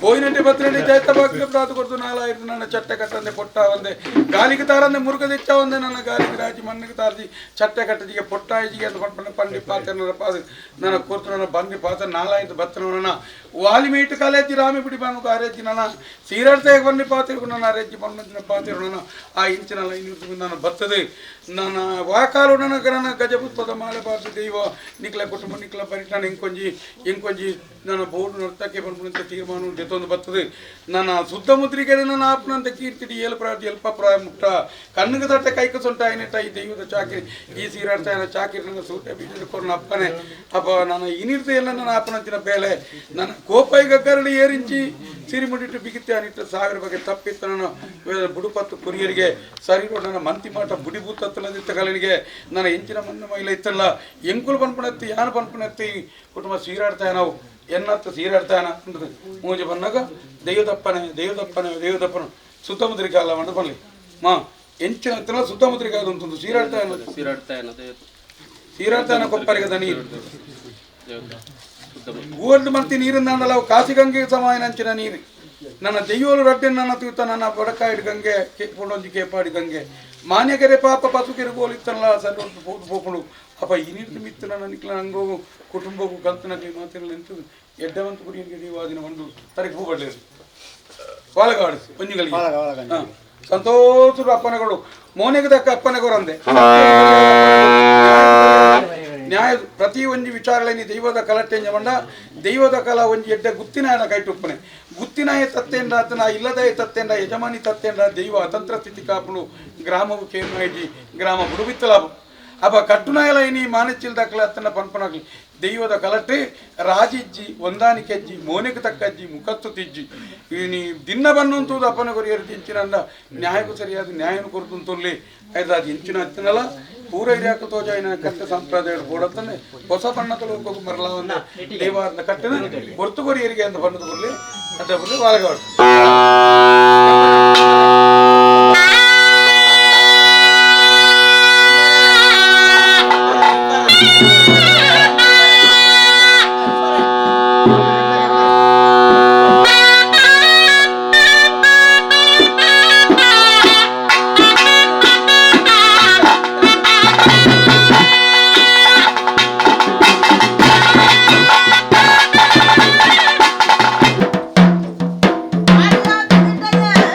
పోయినట్టే బతినట్టే చేత బాగా ప్రాత కొడుతూ 4 ನನ್ನ ಚಟ್ಟೆ ಕಟ್ಟಂದೆ ಪೊಟ್ಟ ಒಂದೆ ಗಾಲಿಗೆ ತಾರಂದೆ ಮುರುಗ ತೆಚ್ಚ ಒಂದೆ ನನ್ನ ಗಾಲಿಗೆ ರಾಜಿ ಮಣ್ಣಿಗೆ ತಾರ್ದಿ ಚಟ್ಟೆ ಕಟ್ಟದಿಗೆ ಪೊಟ್ಟ ಐಜಿಗೆ ಅಂತ ಪಂಡ ಪಂಡಿ ಪಾತ್ರ ಪಾದ ನನ್ನ ಕೊರ್ತು ನನ್ನ ಬಂದಿ ಪಾತ 4 ಬತ್ತನವನ ವಾಲಿ ಮೀಟ್ ಕಾಲೇಜಿ ರಾಮಿ ಬಿಡಿ ಬಾನು ಕಾರೇಜಿ ನನ್ನ ಸೀರಾಡ್ತೆ ಬನ್ನಿ ಪಾತಿರು ನನ್ನ ಅರೇಜಿ ಬಂದಿನ ಪಾತಿರು ನನ್ನ ಆ ಇಂಚಿನಲ್ಲ ಇನ್ನು ನನ್ನ ಬರ್ತದೆ ನನ್ನ ವಾಕಾಲು ನನ್ನ ಗಜಪುಷ್ಪದ ಮಾಲೆ ಪಾರ್ಸಿ ದೈವ ನಿಕ್ಲ ಕುಟುಂಬ ನಿಕ್ಲ ಪರಿಟಾನ ಇಂಕೊಂಜಿ ನನ್ನ ಬೋರ್ಡು ನರ್ತಕ್ಕೆ ಬಂದ ತೀರ್ಮಾನ ಜೊತೊಂದು ಬರ್ತದೆ ನನ್ನ ಸುತ್ತಮುತ್ತಲಿಗೆ ನನ್ನ ಆಪ್ನಂತ ಕೀರ್ತಿಡಿ ಎಲ್ಪ ಪ್ರಾಯ ಮುಟ್ಟ ಕಣ್ಣಿಗೆ ತಟ್ಟೆ ಕೈಕ ಸೊಂಟ ಏನಿಟ್ಟ ಈ ದೈವದ ಚಾಕಿರಿ ಈ ಸೀರಾಡ್ತಾ ಚಾಕಿರಿ ನನ್ನ ಸೂಟೆ ಬೀಜ ಕೊರನ ಅಪ್ಪನೇ ಅಪ್ಪ ನನ್ನ ಇನಿರ್ತೆ ಎಲ್ಲ ನನ್ನ ಆಪನಂತಿನ ಬೇಲೆ ನನ್ನ ಕೋಪೈಗ ಕರಡಿ ಏರಿಂಚಿ ಸಿರಿಮುಡಿಟ್ಟು ಬಿಗಿತ್ತೆ ಅನಿಟ್ಟು ಸಾವಿರ ಬಗ್ಗೆ ತಪ್ಪಿತ್ತು ನನ್ನ ಬುಡುಪತ್ತು ಕುರಿಯರಿಗೆ ಸರಿ ನನ್ನ ಮಂತಿ ಮಾಟ ಬುಡಿಬೂತತ್ತಲದಿತ್ತ ಕಲನಿಗೆ ನನ್ನ ಎಂಚಿನ ಮನ್ನ ಮೈಲ ಇತ್ತಲ್ಲ ಎಂಕುಲು ಪನ್ಪಣತ್ತಿ ಯಾನು ಪನ್ಪಣತ್ತಿ ಕುಟುಂಬ ಸೀರಾಡ್ತಾಯ ನಾವು ಎನ್ನತ್ತ ಸೀರಾಡ್ತಾಯನ ಅಂದ್ರೆ ಮೂಜೆ ಬಂದಾಗ ದೈವದಪ್ಪನ ಸುತ್ತಮುದ್ರಿಕೆ ಅಲ್ಲ ಮಂಡ ಬರಲಿ ಮಾ ಎಂಚಿನ ಹತ್ತಿರ ಸುತ್ತಮುದ್ರಿಕೆ ಆದಂತಂದು ಸೀರಾಡ್ತಾಯನ ಕೊಪ್ಪರಿಗೆ ನೀರು ಊರ್ದು ಮಂತಿ ನೀರಿಂದಾಂಡಲ್ಲ ಅವು ಕಾಸಿ ಗಂಗೆಗೆ ಸಮಾನಂಚಿನ ನೀರು ನನ್ನ ದೆಯ್ಯೋಲು ರಡ್ಡೆ ನನ್ನ ತೂತ ನನ್ನ ಬಡಕಾಯಿಡ್ ಗಂಗೆ ಪುಂಡೊಂಜಿ ಕೇಪಾಡಿ ಗಂಗೆ ಮಾನ್ಯಗೆರೆ ಪಾಪ ಪಸುಕೆರೆ ಗೋಲಿತ್ತಲ್ಲ ಸರ್ ಪೋಪುಡು ಅಪ್ಪ ಈ ನೀರು ಮಿತ್ತು ನನ್ನ ನಿಕ್ಲ ನಂಗೋಗು ಕುಟುಂಬಕ್ಕೂ ಕಲ್ತನಕ್ಕೆ ಮಾತಿರಲಿ ನಿಂತು ಎಡ್ಡವಂತ ಕುರಿಯರಿಗೆ ದೀವಾದಿನ ಒಂದು ತರಕ್ಕೆ ಹೋಗಡ್ಲೇರು ವಾಲಗಾಡು ಒಂಜಿಗಳಿಗೆ ಹಾಂ ಸಂತೋಷರು ಅಪ್ಪನೆಗಳು ಮೋನೆಗೆ ತಕ್ಕ ಅಪ್ಪನೆಗೋರಂದೆ ನ್ಯಾಯ ಪ್ರತಿ ಒಂಜಿ ವಿಚಾರಗಳೇನಿ ದೈವದ ಕಲಟ್ಟೆಂಜ ಮಂಡ ದೈವದ ಕಲ ಒಂಜಿ ಎಡ್ಡೆ ಗುತ್ತಿನಾಯನ ಕೈಟುಪ್ಪನೆ ಗುತ್ತಿನಾಯ ತತ್ತೆಂಡ ಆತನ ಇಲ್ಲದ ತತ್ತೆಂಡ ಯಜಮಾನಿ ತತ್ತೆಂಡ ದೈವ ಅತಂತ್ರ ಸ್ಥಿತಿ ಕಾಪುನು ಗ್ರಾಮವು ಕೇಮಾಯಿಜಿ ಗ್ರಾಮ ಬುಡುಬಿತ್ತಲಾಭ ಅಪ್ಪ ಕಟ್ಟುನಾಯಲ ಇನಿ ಮಾನಚ್ಚಿಲ್ ದಾಖಲೆ ಅತ್ತನ ಪನ್ಪನಾಗ್ಲಿ ದೈವದ ಕಲಟ್ಟೆ ರಾಜಿಜ್ಜಿ ಹೊಂದಾಣಿಕೆಜ್ಜಿ ಮೋನೆಗೆ ತಕ್ಕಜ್ಜಿ ಮುಖತ್ತು ತಿಜ್ಜಿ ನೀ ದಿನ ಬನ್ನಂತದ್ದು ಅಪ್ಪನ ಕೊರಿಯರು ಇಂಚಿನ ನ್ಯಾಯಕ್ಕೂ ಸರಿಯಾದ ನ್ಯಾಯನು ಕೊರತುಂತಲ್ಲಿ ಆಯ್ತು ಅದು ಇಂಚಿನ ಹತ್ತಿನಲ್ಲ ಪೂರ ಹಿರಿಯಾಕ ತೋಜಾಯಿನ ಕಟ್ಟೆ ಸಂಪ್ರದಾಯ ಕೊಡತ್ತನೆ ಹೊಸ ಬಣ್ಣದ ಹೋಗೋದು ಮರಲ ಒಂದು ದೇವಾರದ ಕಟ್ಟೆನ ಹೊರತು ಕೊರಿಯರಿಗೆ ಅಂತ ಬಣ್ಣದ ಬರಲಿ ಅದ ಬರಲಿ ವಾಲಗಾಡು I'm not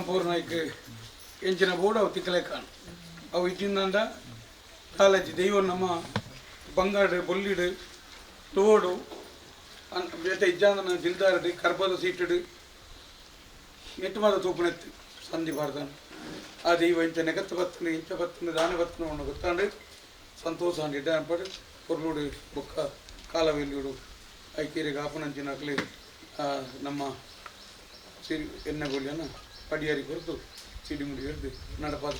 ಪೂರ್ಣಕ್ಕೆ ಎಂಚಿನ ಬೋರ್ಡ್ ಅವು ತಿಕ್ಕಲೆ ಕಾಣು ಅವು ಇದ್ದಿಂದಂಡ ಕಾಲೇಜ್ ದೈವ ನಮ್ಮ ಬಂಗಾಡು ಬೊಲ್ಲಿಡು ತೋಡು ಬೇಟ ಇಜ್ಜಾಂದನ ದಿಲ್ದಾರಡು ಕರ್ಬದ ಸೀಟಡು ಮೆಟ್ಟುಮಾದ ತೂಪನೆತ್ತು ಸಂಧಿ ಬಾರ್ದಾನು ಆ ದೈವ ಇಂಚ ನೆಗತ್ತು ಬತ್ತನು ಇಂಚ ಬತ್ತನು ದಾನ ಬತ್ತನು ಅವನು ಗೊತ್ತಾಂಡು ಸಂತೋಷ ಅಂಡಿಡ್ಡ ಅನ್ಪಡು ಪೊರ್ಲುಡು ಬೊಕ್ಕ ಕಾಲವೆಲ್ಲಿಡು ಐಕೇರಿಗೆ ಆಪನಂಚಿನಾಗಲಿ ನಮ್ಮ ಸಿರಿ ಎಣ್ಣೆಗೊಳ್ಳಿಯನ್ನು ಪಡಿಯಾರಿ ಕೊರತು ಸಿಡಿಮುಡಿ ಹಿಡಿದು ನಡಪಾದ